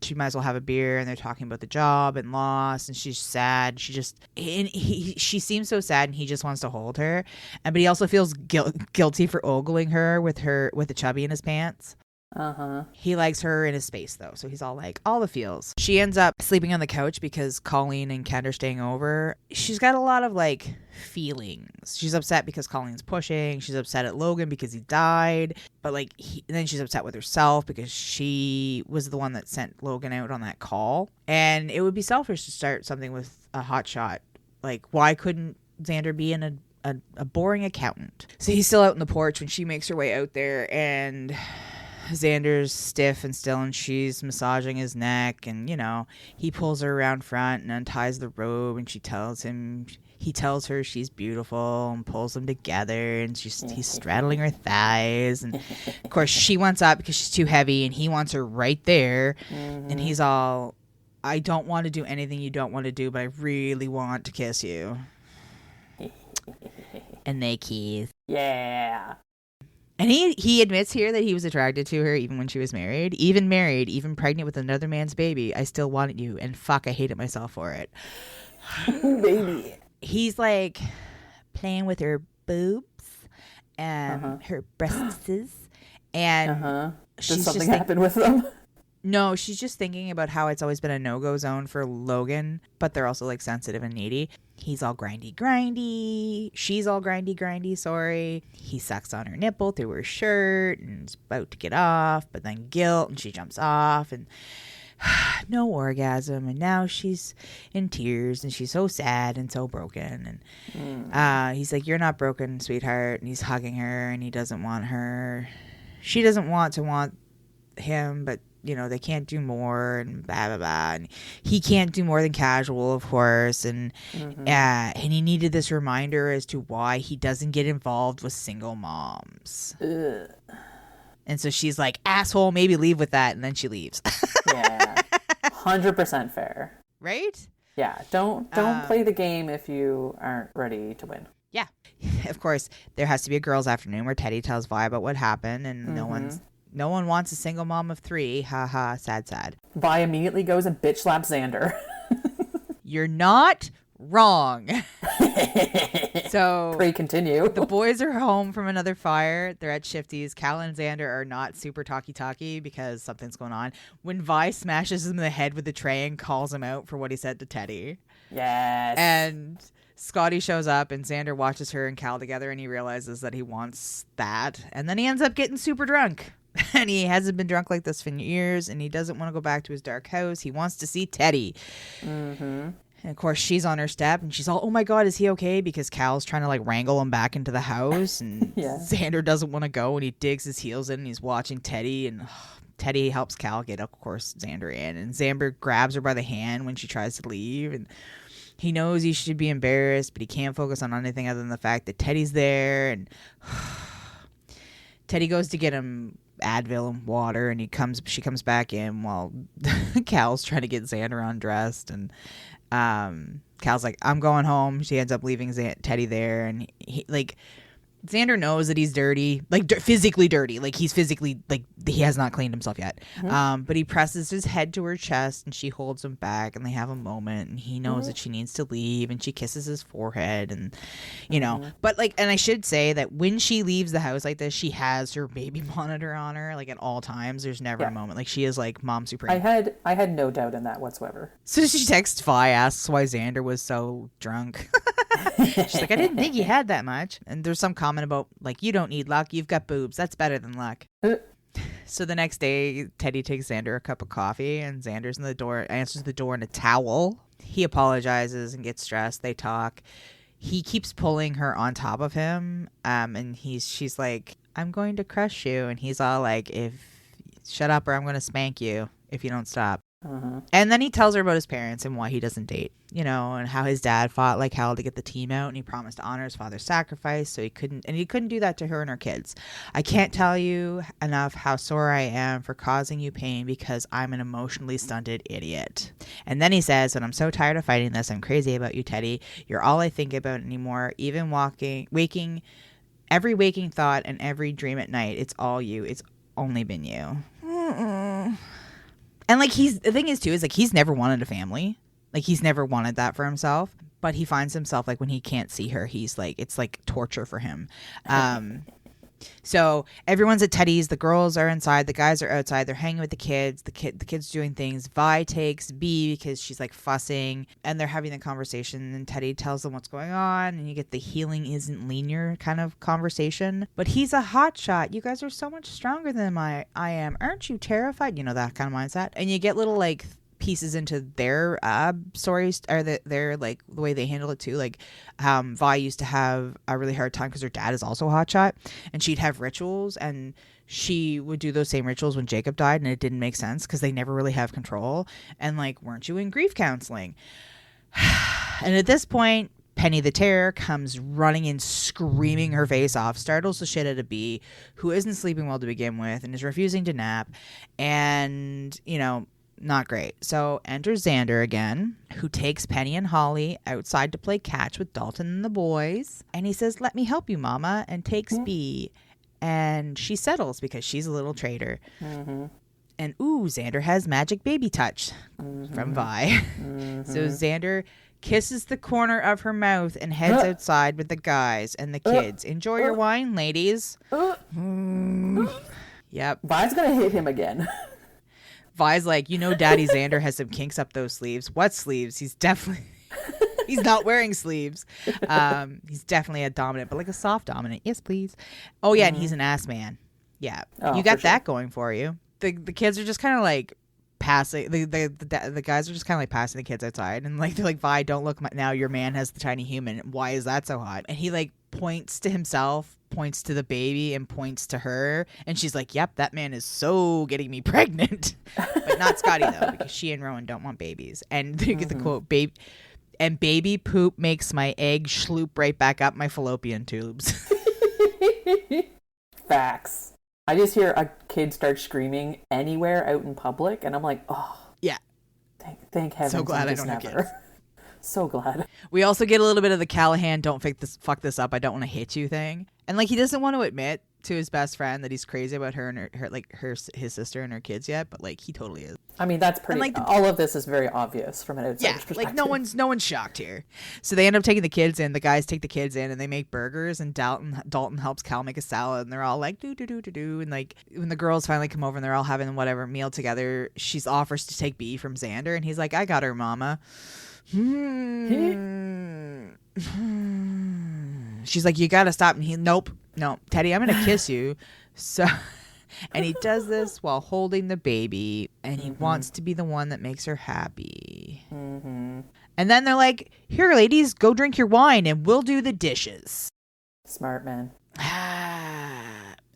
she might as well have a beer. And they're talking about the job and loss, and she's sad. She seems so sad, and he just wants to hold her, but he also feels guilty for ogling her with the chubby in his pants. He likes her in his space though, so he's all like, all the feels. She ends up sleeping on the couch because Colleen and Ken are staying over. She's got a lot of like feelings. She's upset because Colleen's pushing. She's upset at Logan because he died, but like and then she's upset with herself because she was the one that sent Logan out on that call. And it would be selfish to start something with a hot shot. Like, why couldn't Xander be in a boring accountant? So he's still out on the porch when she makes her way out there, and Xander's stiff and still, and she's massaging his neck, and he pulls her around front and unties the robe, and he tells her she's beautiful and pulls them together, and he's straddling her thighs, and of course she wants up because she's too heavy, and he wants her right there. And he's all, I don't want to do anything you don't want to do, but I really want to kiss you. And they kiss. Yeah. And he admits here that he was attracted to her even when she was married, even pregnant with another man's baby. I still wanted you, and fuck, I hated myself for it. Baby. He's like playing with her boobs and her breasts, and Did something happen with them? No, she's just thinking about how it's always been a no-go zone for Logan, but they're also like sensitive and needy. He's all grindy. She's all grindy, sorry. He sucks on her nipple through her shirt and is about to get off, but then guilt, and she jumps off, and no orgasm. And now she's in tears, and she's so sad and so broken. And he's like, you're not broken, sweetheart. And he's hugging her, and he doesn't want her. She doesn't want him, but they can't do more, and blah blah blah, and he can't do more than casual, of course, and he needed this reminder as to why he doesn't get involved with single moms. And so she's like, asshole, maybe leave with that, and then she leaves. Yeah, 100% fair, right? Yeah, don't play the game if you aren't ready to win. Yeah, of course there has to be a girls' afternoon where Teddy tells Vi about what happened, and no one wants a single mom of 3. Ha ha, sad. Vi immediately goes and bitch slaps Xander. You're not wrong. So pray continue. The boys are home from another fire. They're at Shifty's. Cal and Xander are not super talky because something's going on. When Vi smashes him in the head with the tray and calls him out for what he said to Teddy. Yes. And Scotty shows up, and Xander watches her and Cal together, and he realizes that he wants that. And then he ends up getting super drunk. And he hasn't been drunk like this for years, and he doesn't want to go back to his dark house. He wants to see Teddy. And of course, she's on her step, and she's all, oh my God, is he okay? Because Cal's trying to like wrangle him back into the house, and Xander doesn't want to go, and he digs his heels in, and he's watching Teddy, and Teddy helps Cal get, of course, Xander in, and Xander grabs her by the hand when she tries to leave, and he knows he should be embarrassed, but he can't focus on anything other than the fact that Teddy's there, and Teddy goes to get him Advil and water, and she comes back in while Cal's trying to get Xander undressed, and Cal's like, I'm going home. She ends up leaving Teddy there, and he like Xander knows that he's dirty, like physically dirty, like he's physically like he has not cleaned himself yet. But he presses his head to her chest, and she holds him back, and they have a moment, and he knows that she needs to leave, and she kisses his forehead, and but like, and I should say that when she leaves the house like this, she has her baby monitor on her, like at all times. There's never a moment, like she is like mom supreme. I had no doubt in that whatsoever. So she texts Vi, asks why Xander was so drunk. She's like, I didn't think he had that much. And there's some comment about like, you don't need luck, you've got boobs, that's better than luck. So the next day, Teddy takes Xander a cup of coffee, and Xander's in the door, answers the door in a towel. He apologizes and gets stressed. They talk. He keeps pulling her on top of him, and she's like, I'm going to crush you. And he's all like, shut up or I'm going to spank you if you don't stop. And then he tells her about his parents and why he doesn't date, and how his dad fought like hell to get the team out, and he promised to honor his father's sacrifice, so he couldn't do that to her and her kids. I can't tell you enough how sore I am for causing you pain because I'm an emotionally stunted idiot. And then he says, and I'm so tired of fighting this, I'm crazy about you, Teddy. You're all I think about anymore, even waking every waking thought and every dream at night. It's all you. It's only been you. And like the thing is too is like he's never wanted a family, like he's never wanted that for himself, but he finds himself like when he can't see her, he's like it's like torture for him. So everyone's at Teddy's. The girls are inside. The guys are outside. They're hanging with the kids. The kids doing things. Vi takes B because she's like fussing, and they're having a conversation. And Teddy tells them what's going on, and you get the healing isn't linear kind of conversation. But he's a hotshot. You guys are so much stronger than I am. Aren't you terrified? That kind of mindset. And you get little like pieces into their stories, or their like the way they handle it too. Like Vi used to have a really hard time because her dad is also a hotshot, and she'd have rituals, and she would do those same rituals when Jacob died, and it didn't make sense because they never really have control. And like, weren't you in grief counseling? And at this point, Penny the Terror comes running in, screaming her face off, startles the shit out of B, who isn't sleeping well to begin with and is refusing to nap, and not great. So enters Xander again, who takes Penny and Holly outside to play catch with Dalton and the boys. And he says, let me help you, Mama, and takes B. And she settles because she's a little traitor. And Xander has magic baby touch from Vi. So Xander kisses the corner of her mouth and heads outside with the guys and the kids. Enjoy your wine, ladies. Yep. Vi's gonna hit him again. Vi's like, Daddy Xander has some kinks up those sleeves. What sleeves? He's definitely... He's not wearing sleeves. He's definitely a dominant, but like a soft dominant. Yes, please. Oh, yeah, and he's an ass man. Yeah. You got that going for you. The kids are just kind of like passing... The guys are just kind of like passing the kids outside. And like they're like, Vi, don't look now. Your man has the tiny human. Why is that so hot? And he like points to himself, points to the baby, and points to her, and she's like, yep, that man is so getting me pregnant. But not Scotty though, because she and Rowan don't want babies. And they get the quote, baby poop makes my egg schloop right back up my fallopian tubes. Facts. I just hear a kid start screaming anywhere out in public, and I'm like, oh yeah, thank heaven. So glad I don't have kids. So glad. We also get a little bit of the Callahan don't fuck this up, I don't want to hit you thing. And like he doesn't want to admit to his best friend that he's crazy about her and his sister and her kids yet, but like he totally is. I mean, that's pretty like all of this is very obvious from an outsider's perspective. Like no one's shocked here. So they end up taking the kids in, the guys take the kids in, and they make burgers, and Dalton helps Cal make a salad, and they're all like do and like when the girls finally come over and they're all having whatever meal together, she offers to take B from Xander, and he's like, I got her, Mama. She's like, you gotta stop. And he, nope, Teddy, I'm gonna kiss you. So, and he does this while holding the baby, and he wants to be the one that makes her happy. And then they're like, here, ladies, go drink your wine, and we'll do the dishes. Smart man.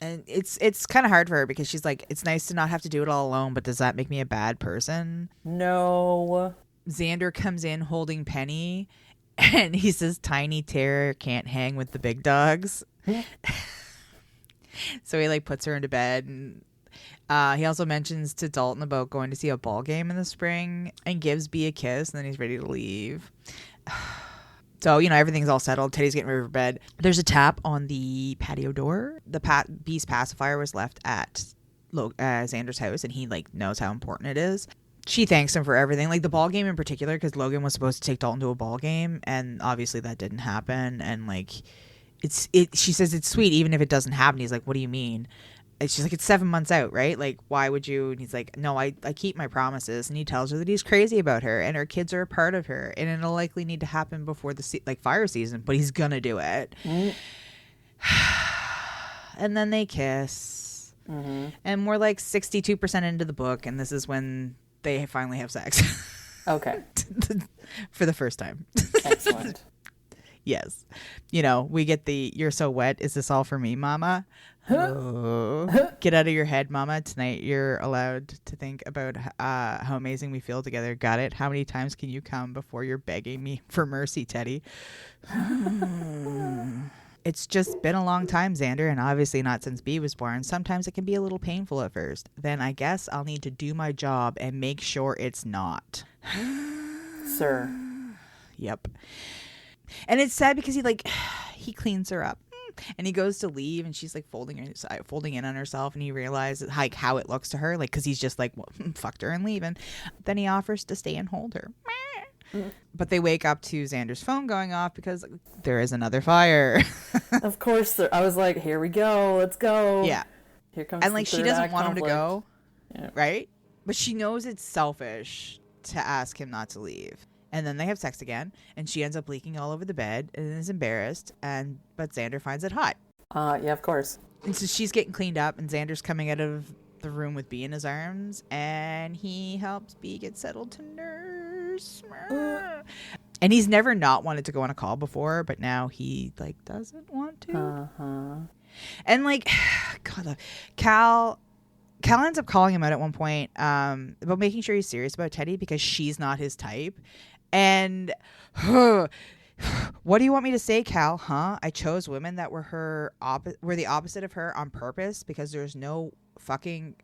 And it's kind of hard for her because she's like, it's nice to not have to do it all alone, but does that make me a bad person? No. Xander comes in holding Penny, and he says tiny terror can't hang with the big dogs. So he like puts her into bed, and he also mentions to Dalton about going to see a ball game in the spring and gives B a kiss, and then he's ready to leave. So, everything's all settled. Teddy's getting ready for bed. There's a tap on the patio door. B's pacifier was left at Xander's house, and he like knows how important it is. She thanks him for everything, like the ball game in particular, because Logan was supposed to take Dalton to a ball game, and obviously that didn't happen. And like, she says it's sweet even if it doesn't happen. He's like, what do you mean? And she's like, it's 7 months out, right? Like, why would you? And he's like, no, I keep my promises. And he tells her that he's crazy about her, and her kids are a part of her, and it'll likely need to happen before the fire season, but he's gonna do it. And then they kiss. And we're like 62% into the book, and this is when they finally have sex. Okay. For the first time. Excellent. Yes. You know, we get the "you're so wet, is this all for me, mama?" Oh. Get out of your head, mama. Tonight you're allowed to think about how amazing we feel together. Got it? How many times can you come before you're begging me for mercy, Teddy? It's just been a long time, Xander, and obviously not since B was born. Sometimes it can be a little painful at first. Then I guess I'll need to do my job and make sure it's not. Sir. Yep. And it's sad because he cleans her up and he goes to leave and she's like folding in on herself, and he realizes like how it looks to her, like, because he's just like, well, fucked her and leaving. Then he offers to stay and hold her. But they wake up to Xander's phone going off because there is another fire. Of course. I was like, here we go. Let's go. Yeah. Here comes And like she doesn't want him to go. Yeah. Right? But she knows it's selfish to ask him not to leave. And then they have sex again, and she ends up leaking all over the bed and is embarrassed, but Xander finds it hot. Yeah, of course. And so she's getting cleaned up, and Xander's coming out of the room with B in his arms, and he helps B get settled to nurse. And he's never not wanted to go on a call before, but now he like doesn't want to. And like, God, Cal ends up calling him out at one point about making sure he's serious about Teddy because she's not his type. And what do you want me to say, Cal? Huh? I chose women that were were the opposite of her on purpose because there's no fucking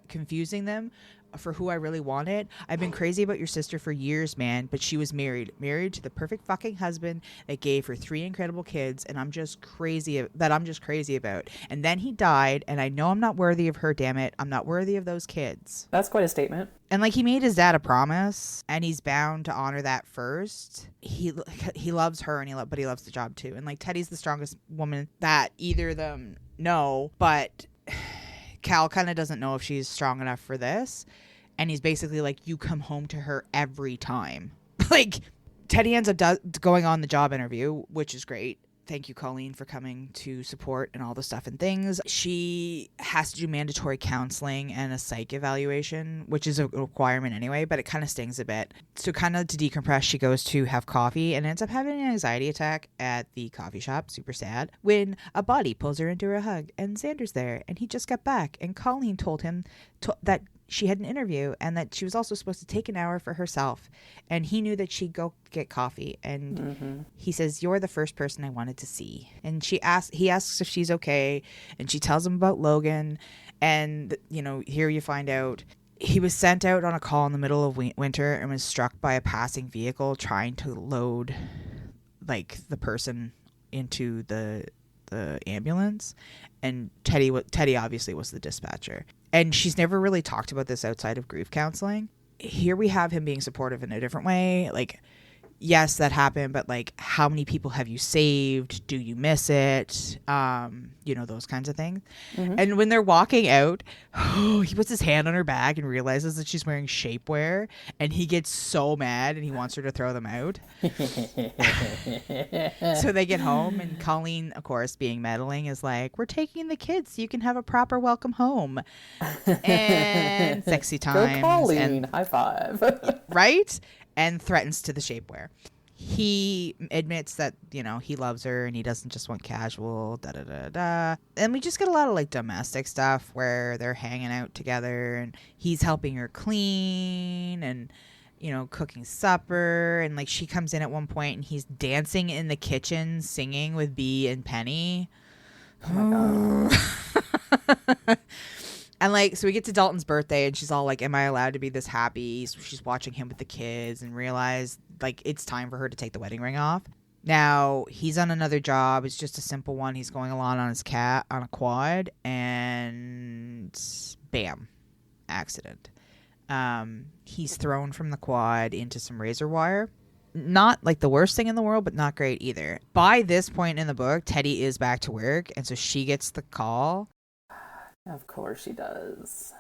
confusing them for who I really wanted. I've been crazy about your sister for years, man, but she was married to the perfect fucking husband that gave her 3 incredible kids, and I'm just crazy about. And then he died, and I know I'm not worthy of her, damn it. I'm not worthy of those kids. That's quite a statement. And like he made his dad a promise, and he's bound to honor that first. He loves her, but he loves the job too. And like Teddy's the strongest woman that either of them know, but Cal kind of doesn't know if she's strong enough for this. And he's basically like, you come home to her every time. Like, Teddy ends up going on the job interview, which is great. Thank you, Colleen, for coming to support and all the stuff and things. She has to do mandatory counseling and a psych evaluation, which is a requirement anyway, but it kind of stings a bit. So kind of to decompress, she goes to have coffee and ends up having an anxiety attack at the coffee shop. Super sad. When a body pulls her into a hug and Xander's there and he just got back and Colleen told him that she had an interview and that she was also supposed to take an hour for herself, and he knew that she'd go get coffee, and he says, you're the first person I wanted to see. And he asks if she's okay, and she tells him about Logan, and here you find out he was sent out on a call in the middle of winter and was struck by a passing vehicle trying to load like the person into the ambulance, and Teddy obviously was the dispatcher. And she's never really talked about this outside of grief counseling. Here we have him being supportive in a different way. Like, yes, that happened, but like, how many people have you saved? Do you miss it? Those kinds of things. And when they're walking out, he puts his hand on her back and realizes that she's wearing shapewear, and he gets so mad and he wants her to throw them out. So they get home, and Colleen, of course, being meddling, is like, we're taking the kids so you can have a proper welcome home. And sexy times. Go Colleen, high five. Right? And threatens to the shapewear. He admits that, he loves her and he doesn't just want casual, da-da-da-da. And we just get a lot of, like, domestic stuff where they're hanging out together and he's helping her clean and, cooking supper. And, like, she comes in at one point and he's dancing in the kitchen, singing with B and Penny. Oh, my God. And, like, so we get to Dalton's birthday, and she's all like, am I allowed to be this happy? So she's watching him with the kids and realize, like, it's time for her to take the wedding ring off. Now, he's on another job. It's just a simple one. He's going along on on a quad, and bam, accident. He's thrown from the quad into some razor wire. Not, like, the worst thing in the world, but not great either. By this point in the book, Teddy is back to work, and so she gets the call. Of course she does.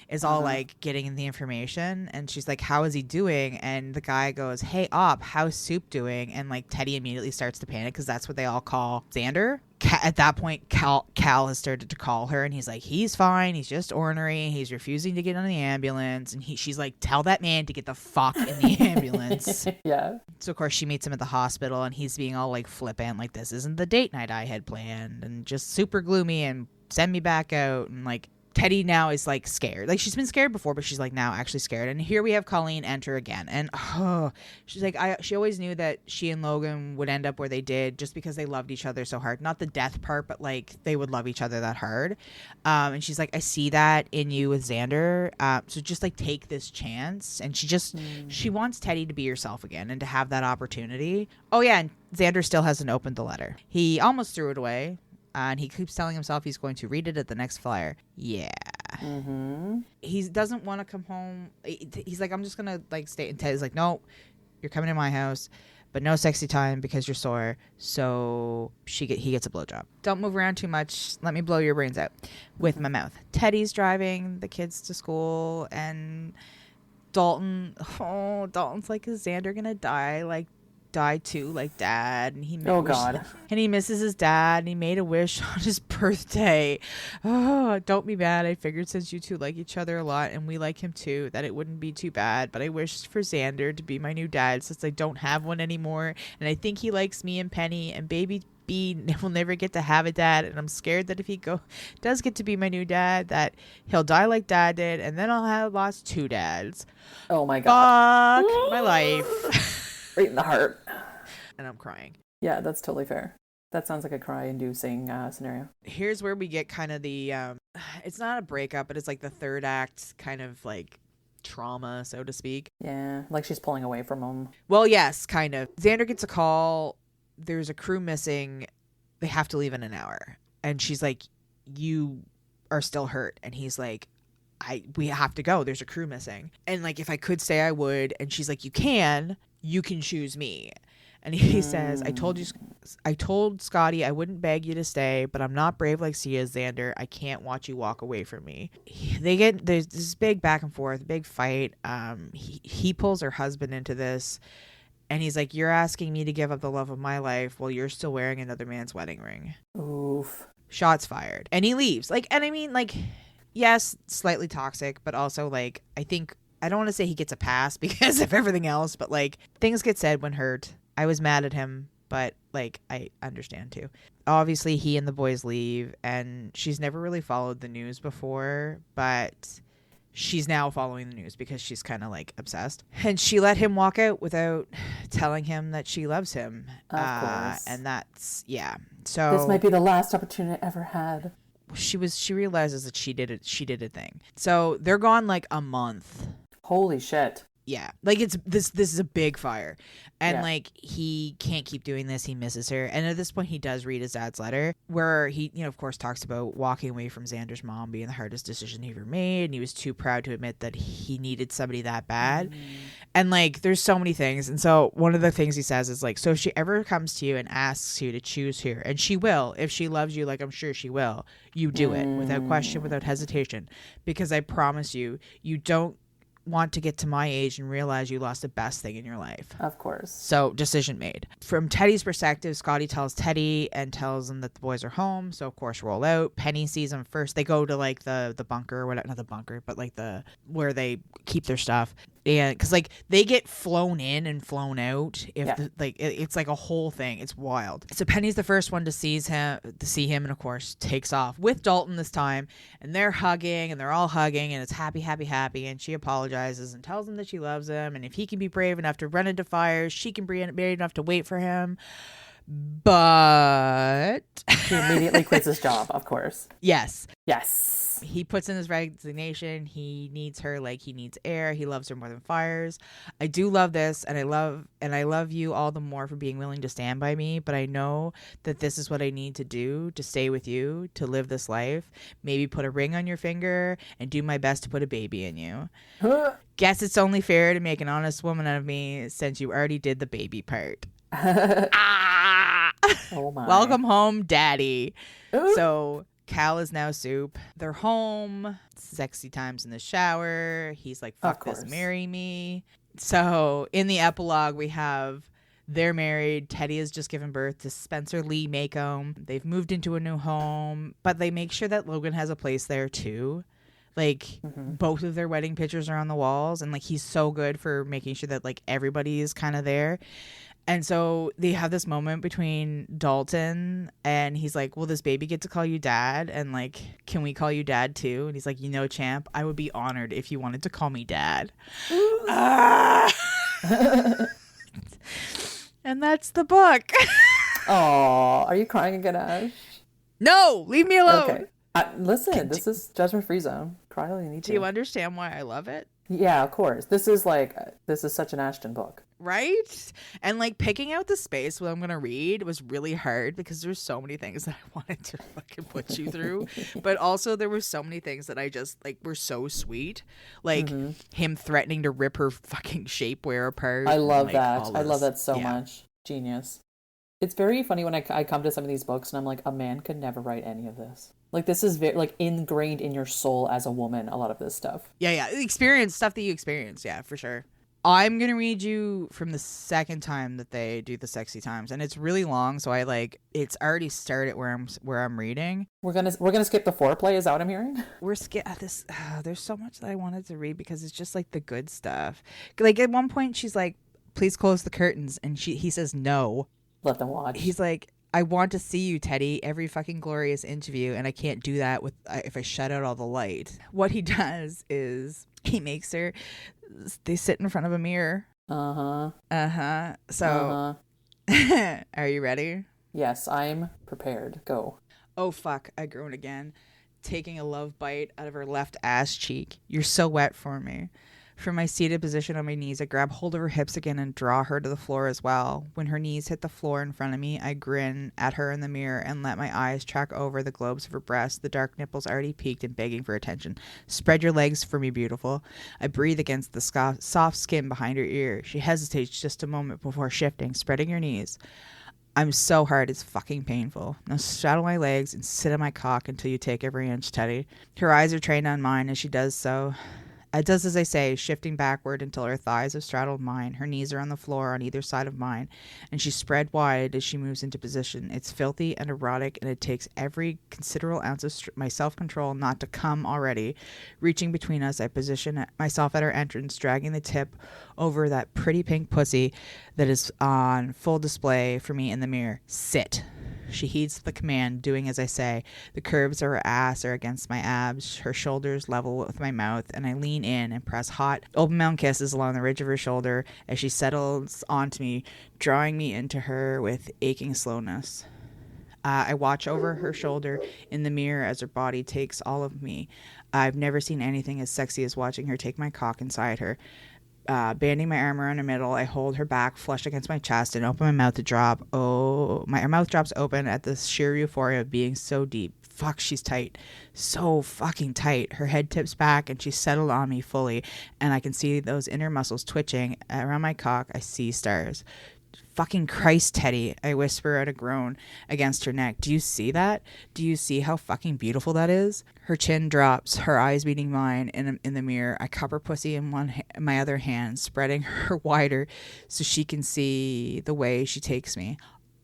is all like getting the information, and she's like, how is he doing? And the guy goes, hey Op, how's Soup doing? And like Teddy immediately starts to panic because that's what they all call Xander. At that point, Cal has started to call her, and he's like, he's fine, he's just ornery, he's refusing to get on the ambulance. And she's like, tell that man to get the fuck in the ambulance. Yeah. So of course she meets him at the hospital, and he's being all like flippant, like this isn't the date night I had planned, and just super gloomy and send me back out. And like Teddy now is like scared. Like she's been scared before, but she's like now actually scared. And here we have Colleen enter again. And she's like, she always knew that she and Logan would end up where they did just because they loved each other so hard. Not the death part, but like they would love each other that hard. And she's like, I see that in you with Xander. So just like take this chance. And she wants Teddy to be herself again and to have that opportunity. Oh yeah, and Xander still hasn't opened the letter. He almost threw it away. And he keeps telling himself he's going to read it at the next flyer. Yeah. He doesn't want to come home. He's like, I'm just going to like stay. And Ted's like, no, you're coming to my house, but no sexy time because you're sore. So he gets a blowjob. Don't move around too much. Let me blow your brains out with my mouth. Teddy's driving the kids to school, and Dalton's like, is Xander going to die too, like Dad? And he misses his dad, and he made a wish on his birthday. Oh, don't be mad. I figured since you two like each other a lot and we like him too, that it wouldn't be too bad, but I wished for Xander to be my new dad since I don't have one anymore, and I think he likes me and Penny, and baby B will never get to have a dad, and I'm scared that if he does get to be my new dad, that he'll die like Dad did, and then I'll have lost 2 dads. Oh my God. Fuck my life. Right in the heart. And I'm crying. Yeah, that's totally fair. That sounds like a cry-inducing scenario. Here's where we get kind of the, it's not a breakup, but it's like the third act kind of like trauma, so to speak. Yeah, like she's pulling away from him. Well, yes, kind of. Xander gets a call. There's a crew missing. They have to leave in an hour. And she's like, you are still hurt. And he's like, we have to go. There's a crew missing. And like, if I could stay, I would. And she's like, you can choose me. And he says, I told Scotty I wouldn't beg you to stay, but I'm not brave like Sia, Xander. I can't watch you walk away from me. There's this big back and forth, big fight. He pulls her husband into this, and he's like, you're asking me to give up the love of my life while you're still wearing another man's wedding ring. Oof. Shots fired. And he leaves. Like, and I mean, like, yes, slightly toxic, but also like, I don't want to say he gets a pass because of everything else, but like things get said when hurt. I was mad at him, but like I understand too. Obviously, he and the boys leave, and she's never really followed the news before, but she's now following the news because she's kind of like obsessed. And she let him walk out without telling him that she loves him. Of course. And that's, yeah. So this might be the last opportunity I ever had. She realizes that she did a thing. So they're gone like a month. Holy shit. Yeah, like it's this is a big fire, and like he can't keep doing this. He misses her, and at this point he does read his dad's letter where he, of course, talks about walking away from Xander's mom being the hardest decision he ever made, and he was too proud to admit that he needed somebody that bad. And like there's so many things, and so one of the things he says is like, so if she ever comes to you and asks you to choose here, and she will, if she loves you, like I'm sure she will, you do it without question, without hesitation, because I promise you, you don't want to get to my age and realize you lost the best thing in your life. Of course. So decision made. From Teddy's perspective, Scotty tells Teddy and tells him that the boys are home. So of course roll out. Penny sees them first. They go to like the bunker or whatever, not the bunker, but like where they keep their stuff. And because like they get flown in and flown out, it's like a whole thing. It's wild. So Penny's the first one to see him, and of course takes off with Dalton this time, and they're hugging, and they're all hugging, and it's happy, happy, happy. And she apologizes and tells him that she loves him, and if he can be brave enough to run into fires, she can be brave enough to wait for him. But he immediately quits his job, of course. Yes. He puts in his resignation. He needs her like he needs air. He loves her more than fires. I do love this, and I love you all the more for being willing to stand by me, but I know that this is what I need to do to stay with you, to live this life. Maybe put a ring on your finger and do my best to put a baby in you. Guess it's only fair to make an honest woman out of me since you already did the baby part. Oh my. Welcome home, Daddy. So Cal is now Soup. They're home. Sexy times in the shower. He's like, fuck this, marry me. So in the epilogue, we have they're married. Teddy has just given birth to Spencer Lee Macomb. They've moved into a new home, but they make sure that Logan has a place there too. Like, both of their wedding pictures are on the walls, and like he's so good for making sure that like everybody is kind of there. And so they have this moment between Dalton, and he's like, will this baby get to call you dad? And like, can we call you dad too? And he's like, champ, I would be honored if you wanted to call me dad. And that's the book. Oh, are you crying again, Ash? No, leave me alone. Okay. Listen, this is judgment-free zone. Cry all you need to. Do you understand why I love it? Yeah, of course. This is such an Ashton book. Right? And like picking out the space what I'm going to read was really hard because there's so many things that I wanted to fucking put you through. But also there were so many things that I just like were so sweet. Like him threatening to rip her fucking shapewear apart. I love that. I love that so much. Genius. It's very funny when I come to some of these books and I'm like, a man could never write any of this. Like, this is very, like, ingrained in your soul as a woman, a lot of this stuff. Yeah. Experience, stuff that you experience. Yeah, for sure. I'm going to read you from the second time that they do the sexy times. And it's really long, so I, like, it's already started where I'm reading. We're gonna skip the foreplay, is that what I'm hearing? We're this. There's so much that I wanted to read because it's just, like, the good stuff. Like, at one point, she's like, please close the curtains. And he says no. Let them watch. He's like, I want to see you, Teddy, every fucking glorious interview, and I can't do that if I shut out all the light. What he does is he makes her, they sit in front of a mirror. So, are you ready? Yes, I'm prepared. Go. Oh, fuck, I groan again, taking a love bite out of her left ass cheek. You're so wet for me. From my seated position on my knees, I grab hold of her hips again and draw her to the floor as well. When her knees hit the floor in front of me, I grin at her in the mirror and let my eyes track over the globes of her breasts, the dark nipples already peaked and begging for attention. Spread your legs for me, beautiful. I breathe against the soft skin behind her ear. She hesitates just a moment before shifting, spreading her knees. I'm so hard, it's fucking painful. Now straddle my legs and sit on my cock until you take every inch, Teddy. Her eyes are trained on mine as she does so. It does as I say, shifting backward until her thighs have straddled mine. Her knees are on the floor on either side of mine, and she's spread wide as she moves into position. It's filthy and erotic, and it takes every considerable ounce of my self-control not to come already. Reaching between us, I position myself at her entrance, dragging the tip over that pretty pink pussy that is on full display for me in the mirror. Sit. She heeds the command, doing as I say. The curves of her ass are against my abs, her shoulders level with my mouth, and I lean in and press hot, open-mouthed kisses along the ridge of her shoulder as she settles onto me, drawing me into her with aching slowness. I watch over her shoulder in the mirror as her body takes all of me. I've never seen anything as sexy as watching her take my cock inside her. Banding my arm around her middle, I hold her back flush against my chest and open my mouth to drop. Oh, my mouth drops open at the sheer euphoria of being so deep. Fuck, she's tight. So fucking tight. Her head tips back and she's settled on me fully, and I can see those inner muscles twitching. Around my cock, I see stars. Fucking Christ, Teddy, I whisper out a groan against her neck. Do you see that? Do you see how fucking beautiful that is? Her chin drops, her eyes meeting mine in the mirror. I cup her pussy in my other hand, spreading her wider so she can see the way she takes me,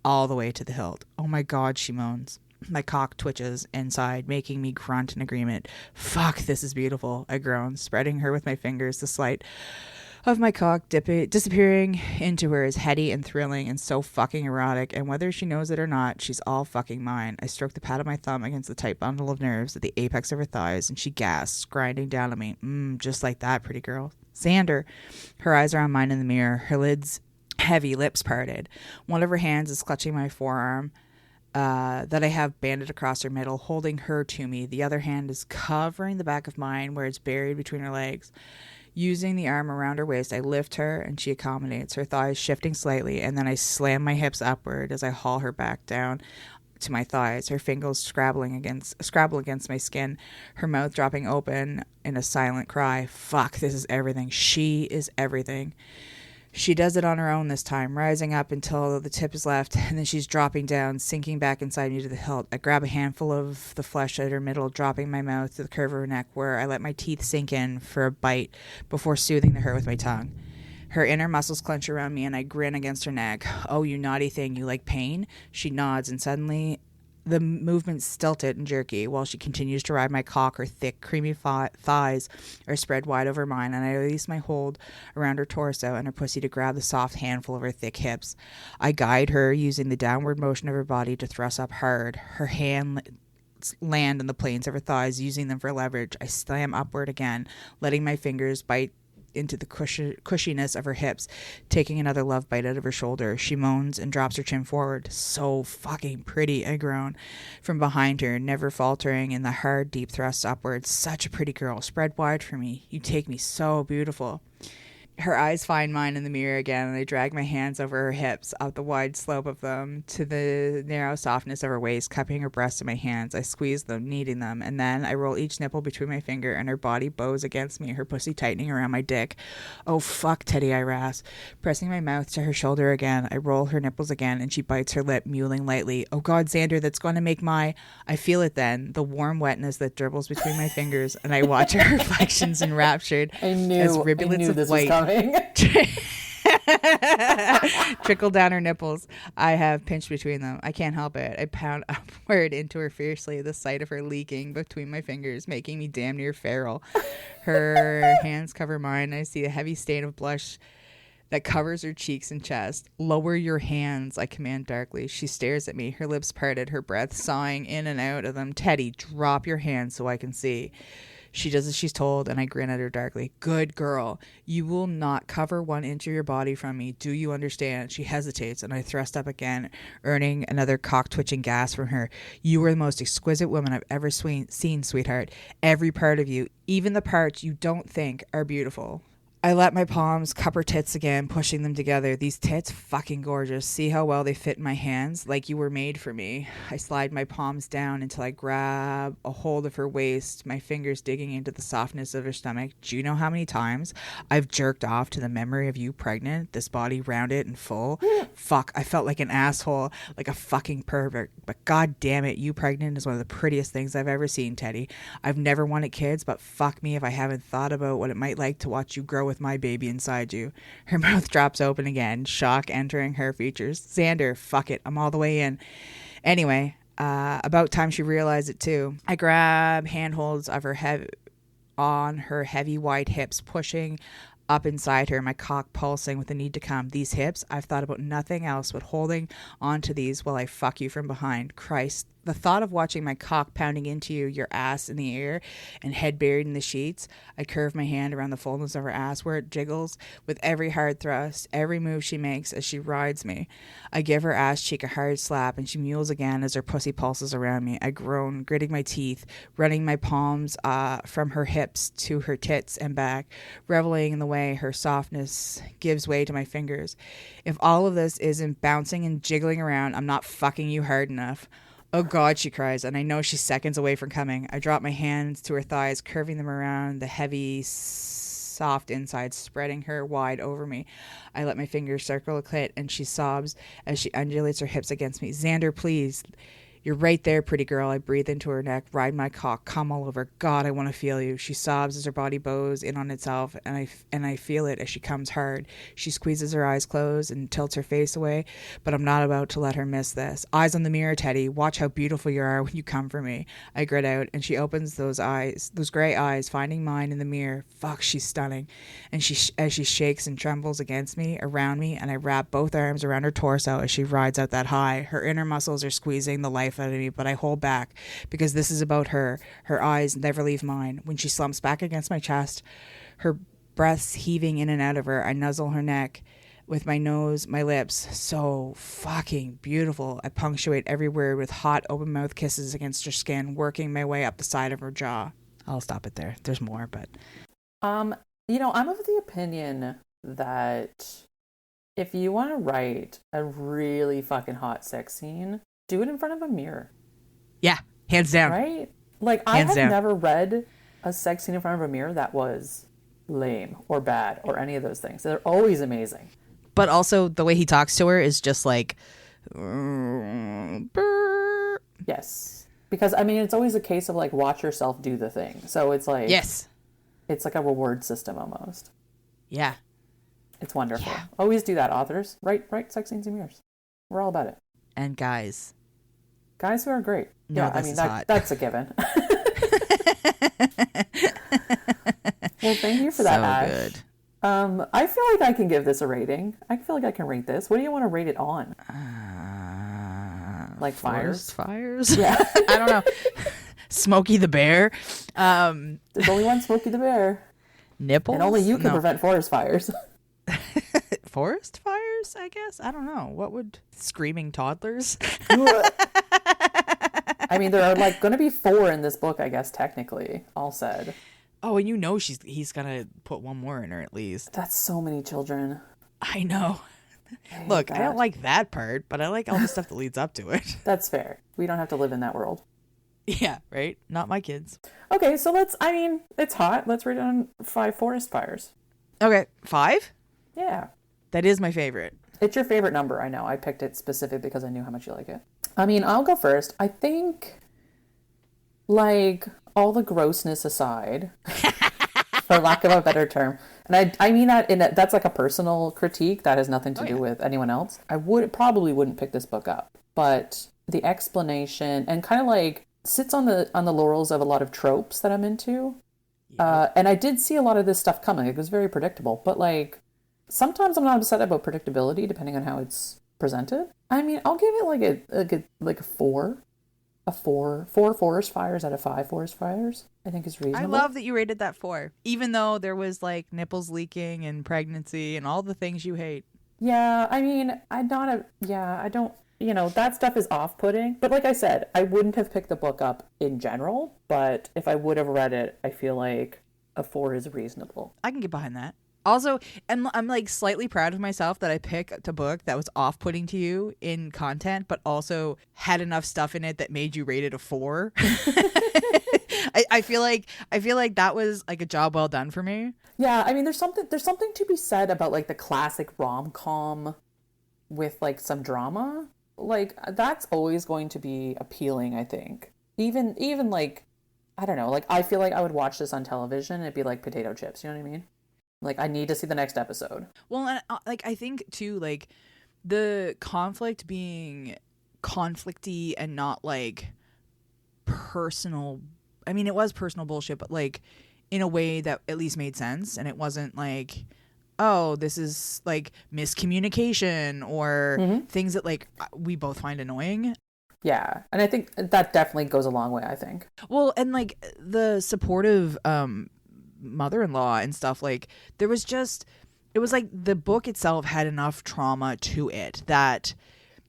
all the way to the hilt. Oh my God, she moans. My cock twitches inside, making me grunt in agreement. Fuck, this is beautiful, I groan, spreading her with my fingers. The slight of my cock disappearing into her is heady and thrilling and so fucking erotic, and whether she knows it or not, she's all fucking mine. I stroke the pad of my thumb against the tight bundle of nerves at the apex of her thighs, and she gasps, grinding down on me. Just like that, pretty girl. Xander. Her eyes are on mine in the mirror, her lids heavy, lips parted. One of her hands is clutching my forearm that I have banded across her middle, holding her to me. The other hand is covering the back of mine where it's buried between her legs. Using the arm around her waist, I lift her and she accommodates, her thighs shifting slightly, and then I slam my hips upward as I haul her back down to my thighs, her fingers scrabble against my skin, her mouth dropping open in a silent cry. Fuck, this is everything. She is everything. She does it on her own this time, rising up until the tip is left, and then she's dropping down, sinking back inside me to the hilt. I grab a handful of the flesh at her middle, dropping my mouth to the curve of her neck, where I let my teeth sink in for a bite before soothing the hurt with my tongue. Her inner muscles clench around me, and I grin against her neck. "Oh, you naughty thing, you like pain?" She nods, and suddenly the movement's stilted and jerky while she continues to ride my cock. Her thick, creamy thighs are spread wide over mine, and I release my hold around her torso and her pussy to grab the soft handful of her thick hips. I guide her, using the downward motion of her body to thrust up hard. Her hand land on the planes of her thighs, using them for leverage. I slam upward again, letting my fingers bite into the cushiness of her hips, taking another love bite out of her shoulder. She moans and drops her chin forward. "So fucking pretty," I groan from behind her, never faltering in the hard, deep thrusts upwards. "Such a pretty girl. Spread wide for me. You take me so beautiful." Her eyes find mine in the mirror again, and I drag my hands over her hips, up the wide slope of them, to the narrow softness of her waist, cupping her breasts in my hands. I squeeze them, kneading them, and then I roll each nipple between my finger, and her body bows against me, her pussy tightening around my dick. "Oh, fuck, Teddy," I rasp. Pressing my mouth to her shoulder again, I roll her nipples again, and she bites her lip, mewling lightly. "Oh, God, Xander, that's going to make my—" I feel it then, the warm wetness that dribbles between my fingers, and I watch her reflections enraptured as rivulets of white trickle down her nipples. I have pinched between them. I can't help it. I pound upward into her fiercely, the sight of her leaking between my fingers, making me damn near feral. Her hands cover mine. I see a heavy stain of blush that covers her cheeks and chest. "Lower your hands," I command darkly. She stares at me, her lips parted, her breath sawing in and out of them. "Teddy, drop your hands so I can see." She does as she's told, and I grin at her darkly. "Good girl. You will not cover 1 inch of your body from me. Do you understand?" She hesitates, and I thrust up again, earning another cock-twitching gasp from her. "You are the most exquisite woman I've ever seen, sweetheart. Every part of you, even the parts you don't think are beautiful." I let my palms cup her tits again, pushing them together. "These tits, fucking gorgeous. See how well they fit in my hands? Like you were made for me." I slide my palms down until I grab a hold of her waist, my fingers digging into the softness of her stomach. "Do you know how many times I've jerked off to the memory of you pregnant, this body rounded and full? Fuck, I felt like an asshole, like a fucking pervert. But god damn it, you pregnant is one of the prettiest things I've ever seen, Teddy. I've never wanted kids, but fuck me if I haven't thought about what it might like to watch you grow with my baby inside you." Her mouth drops open again, shock entering her features. "Xander, fuck it, I'm all the way in." Anyway, about time she realized it too. I grab handholds of her on her heavy white hips, pushing up inside her, my cock pulsing with the need to come. "These hips, I've thought about nothing else but holding on to these while I fuck you from behind. Christ, the thought of watching my cock pounding into you, your ass in the air and head buried in the sheets." I curve my hand around the fullness of her ass where it jiggles with every hard thrust, every move she makes as she rides me. I give her ass cheek a hard slap, and she mews again as her pussy pulses around me. I groan, gritting my teeth, running my palms from her hips to her tits and back, reveling in the way her softness gives way to my fingers. If all of this isn't bouncing and jiggling around, I'm not fucking you hard enough. "Oh God," she cries, and I know she's seconds away from coming. I drop my hands to her thighs, curving them around the heavy, soft inside, spreading her wide over me. I let my fingers circle a clit, and she sobs as she undulates her hips against me. "Xander, please. You're right there, pretty girl." I breathe into her neck, ride my cock, come all over. "God, I want to feel you." She sobs as her body bows in on itself, and I feel it as she comes hard. She squeezes her eyes closed and tilts her face away, but I'm not about to let her miss this. "Eyes on the mirror, Teddy. Watch how beautiful you are when you come for me." I grit out, and she opens those eyes, those gray eyes, finding mine in the mirror. Fuck, she's stunning. And as she shakes and trembles against me, around me, and I wrap both arms around her torso as she rides out that high. Her inner muscles are squeezing the life out of me, but I hold back because this is about her. Her eyes never leave mine. When she slumps back against my chest, her breaths heaving in and out of her, I nuzzle her neck with my nose, my lips. "So fucking beautiful." I punctuate every word with hot, open-mouthed kisses against her skin, working my way up the side of her jaw. I'll stop it there. There's more, but... I'm of the opinion that if you want to write a really fucking hot sex scene, do it in front of a mirror. Yeah, hands down. Right? Like, I have never read a sex scene in front of a mirror that was lame or bad or any of those things. They're always amazing. But also the way he talks to her is just like, yes. Because, I mean, it's always a case of, like, watch yourself do the thing. So it's like... yes. It's like a reward system almost. Yeah. It's wonderful. Yeah. Always do that, authors. Write sex scenes and mirrors. We're all about it. And guys. Guys who are great. No, yeah, this I mean, is hot. that's a given. Well, thank you for that, Ash. Good. I feel like I can give this a rating. I feel like I can rate this. What do you want to rate it on? Like fires? Fires? Yeah. I don't know. Smokey the Bear. There's only one Smokey the Bear. Nipples? And only you can prevent forest fires. Forest fires, I guess? I don't know. What would... Screaming toddlers? I mean, there are, like, going to be 4 in this book, I guess, technically, all said. Oh, and you know he's gonna put one more in her at least. That's so many children. I know. Look, I don't like that part, but I like all the stuff that leads up to it. That's fair. We don't have to live in that world. Yeah, right? Not my kids. Okay, so it's hot. Let's rate it on 5 forest fires. Okay, 5? Yeah. That is my favorite. It's your favorite number, I know. I picked it specific because I knew how much you like it. I mean, I'll go first. I think, like, all the grossness aside, for lack of a better term, and I mean that that's like a personal critique that has nothing to do with anyone else. I probably wouldn't pick this book up, but the explanation and kind of like sits on the laurels of a lot of tropes that I'm into. Yeah. And I did see a lot of this stuff coming. It was very predictable, but like sometimes I'm not upset about predictability depending on how it's presented. I mean, I'll give it like a 4. A 4 forest fires out of 5 forest fires, I think is reasonable. I love that you rated that 4, even though there was like nipples leaking and pregnancy and all the things you hate. Yeah, I mean, I don't, that stuff is off-putting. But like I said, I wouldn't have picked the book up in general, but if I would have read it, I feel like a 4 is reasonable. I can get behind that. Also, and I'm like slightly proud of myself that I picked a book that was off-putting to you in content, but also had enough stuff in it that made you rate it a 4. I feel like that was like a job well done for me. Yeah, I mean, there's something to be said about like the classic rom-com with like some drama. Like that's always going to be appealing, I think. Even like, I don't know, like I feel like I would watch this on television and it'd be like potato chips, you know what I mean? Like, I need to see the next episode. Well, and, like, I think, too, like, the conflict being conflicty and not, like, personal. I mean, it was personal bullshit, but, like, in a way that at least made sense. And it wasn't, like, oh, this is, like, miscommunication or things that, like, we both find annoying. Yeah. And I think that definitely goes a long way, I think. Well, and, like, the supportive, mother-in-law and stuff, like there was just, it was like the book itself had enough trauma to it that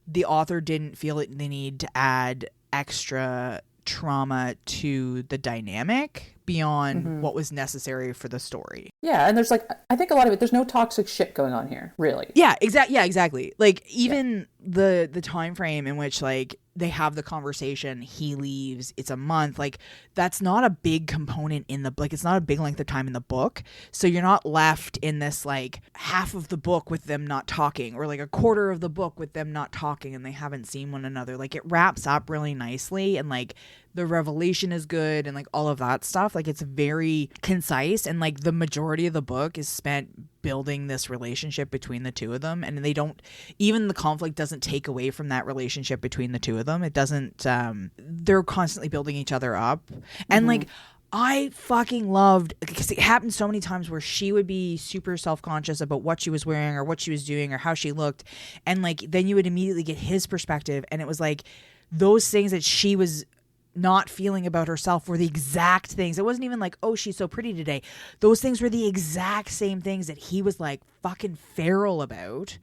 the author didn't feel the need to add extra trauma to the dynamic beyond what was necessary for the story. Yeah, and there's like, I think a lot of it, there's no toxic shit going on here, really. Yeah, exactly. Like even the time frame in which like they have the conversation, he leaves, it's a month, like that's not a big component in the, like it's not a big length of time in the book, so you're not left in this like half of the book with them not talking, or like a quarter of the book with them not talking and they haven't seen one another. Like it wraps up really nicely, and like the revelation is good and like all of that stuff. Like it's very concise, and like the majority of the book is spent building this relationship between the two of them, and they don't, even the conflict doesn't take away from that relationship between the two of them. It doesn't, they're constantly building each other up. And like I fucking loved, because it happened so many times where she would be super self-conscious about what she was wearing or what she was doing or how she looked, and like then you would immediately get his perspective, and it was like those things that she was not feeling about herself were the exact things. It wasn't even like, oh, she's so pretty today. Those things were the exact same things that he was like fucking feral about.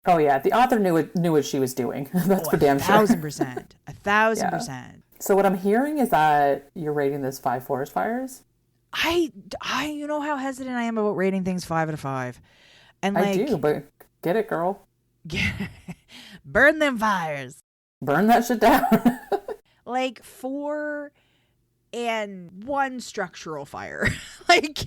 Oh yeah, the author knew what she was doing. That's for damn sure. 1,000%. 1,000%. So what I'm hearing is that you're rating this 5 forest fires. I you know how hesitant I am about rating things 5 out of 5. And like, I do, but get it, girl. Burn them fires. Burn that shit down. Like 4 and 1 structural fire. Like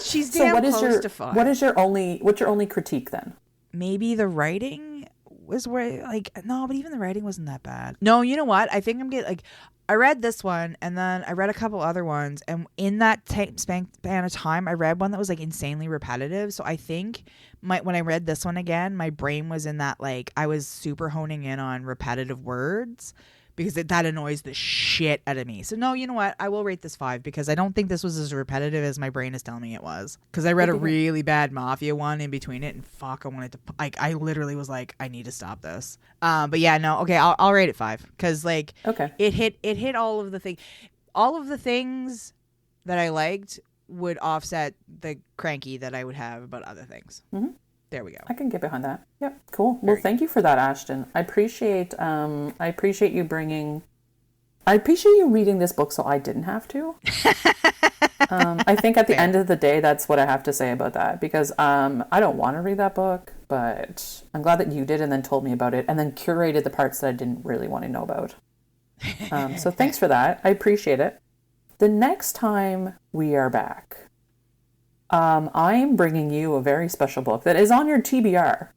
she's damn close to 5. What's your only critique then? maybe the writing was where, like, no, but even the writing wasn't that bad. No, you know what? I think I'm getting, like, I read this one and then I read a couple other ones, and in that span of time, I read one that was like insanely repetitive. So I think when I read this one again, my brain was in that, like, I was super honing in on repetitive words because that annoys the shit out of me. So no, you know what? I will rate this 5 because I don't think this was as repetitive as my brain is telling me it was. Because I read a really bad mafia one in between it, and fuck, I wanted to, like, I literally was like, I need to stop this. But yeah, no, okay, I'll rate it 5 because, like, Okay. it hit all of the things that I liked would offset the cranky that I would have about other things. Mm-hmm. There we go. I can get behind that. Yep, cool. Well, thank you for that, Ashton. I appreciate you reading this book so I didn't have to. I think at the end of the day, that's what I have to say about that, because I don't want to read that book, but I'm glad that you did and then told me about it and then curated the parts that I didn't really want to know about. So thanks for that. I appreciate it. The next time we are back, I'm bringing you a very special book that is on your TBR,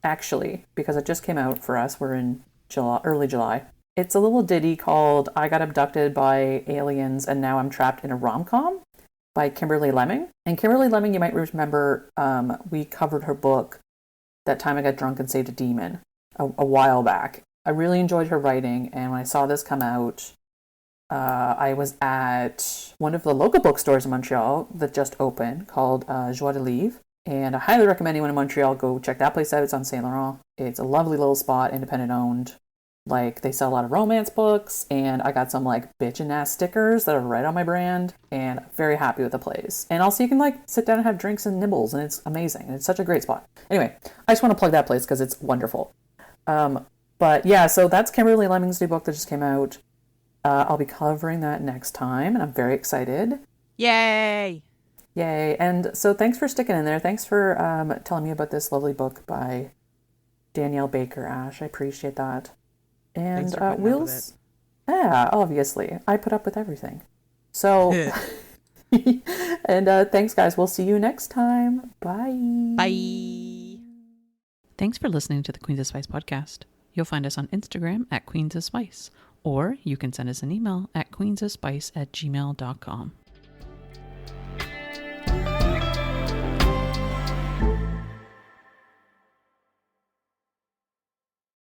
actually, because it just came out for us. We're in early July. It's a little ditty called I Got Abducted by Aliens and Now I'm Trapped in a Rom-Com by Kimberly Lemming. And Kimberly Lemming, you might remember, we covered her book, That Time I Got Drunk and Saved a Demon, a while back. I really enjoyed her writing, and when I saw this come out, I was at one of the local bookstores in Montreal that just opened called Joie de Livre, and I highly recommend anyone in Montreal go check that place out. It's on Saint Laurent. It's a lovely little spot, independent owned. Like, they sell a lot of romance books, and I got some, like, bitchin' ass stickers that are right on my brand, and I'm very happy with the place. And also you can, like, sit down and have drinks and nibbles, and it's amazing, and it's such a great spot. Anyway, I just want to plug that place because it's wonderful. But yeah, so that's Kimberly Lemming's new book that just came out. I'll be covering that next time, and I'm very excited. Yay! Yay. And so thanks for sticking in there. Thanks for telling me about this lovely book by Danielle Baker, Ash. I appreciate that. And we'll... Yeah, obviously. I put up with everything. So... and thanks, guys. We'll see you next time. Bye. Bye. Thanks for listening to the Queens of Spice podcast. You'll find us on Instagram at Queens of Spice, or you can send us an email at queensofspice@gmail.com.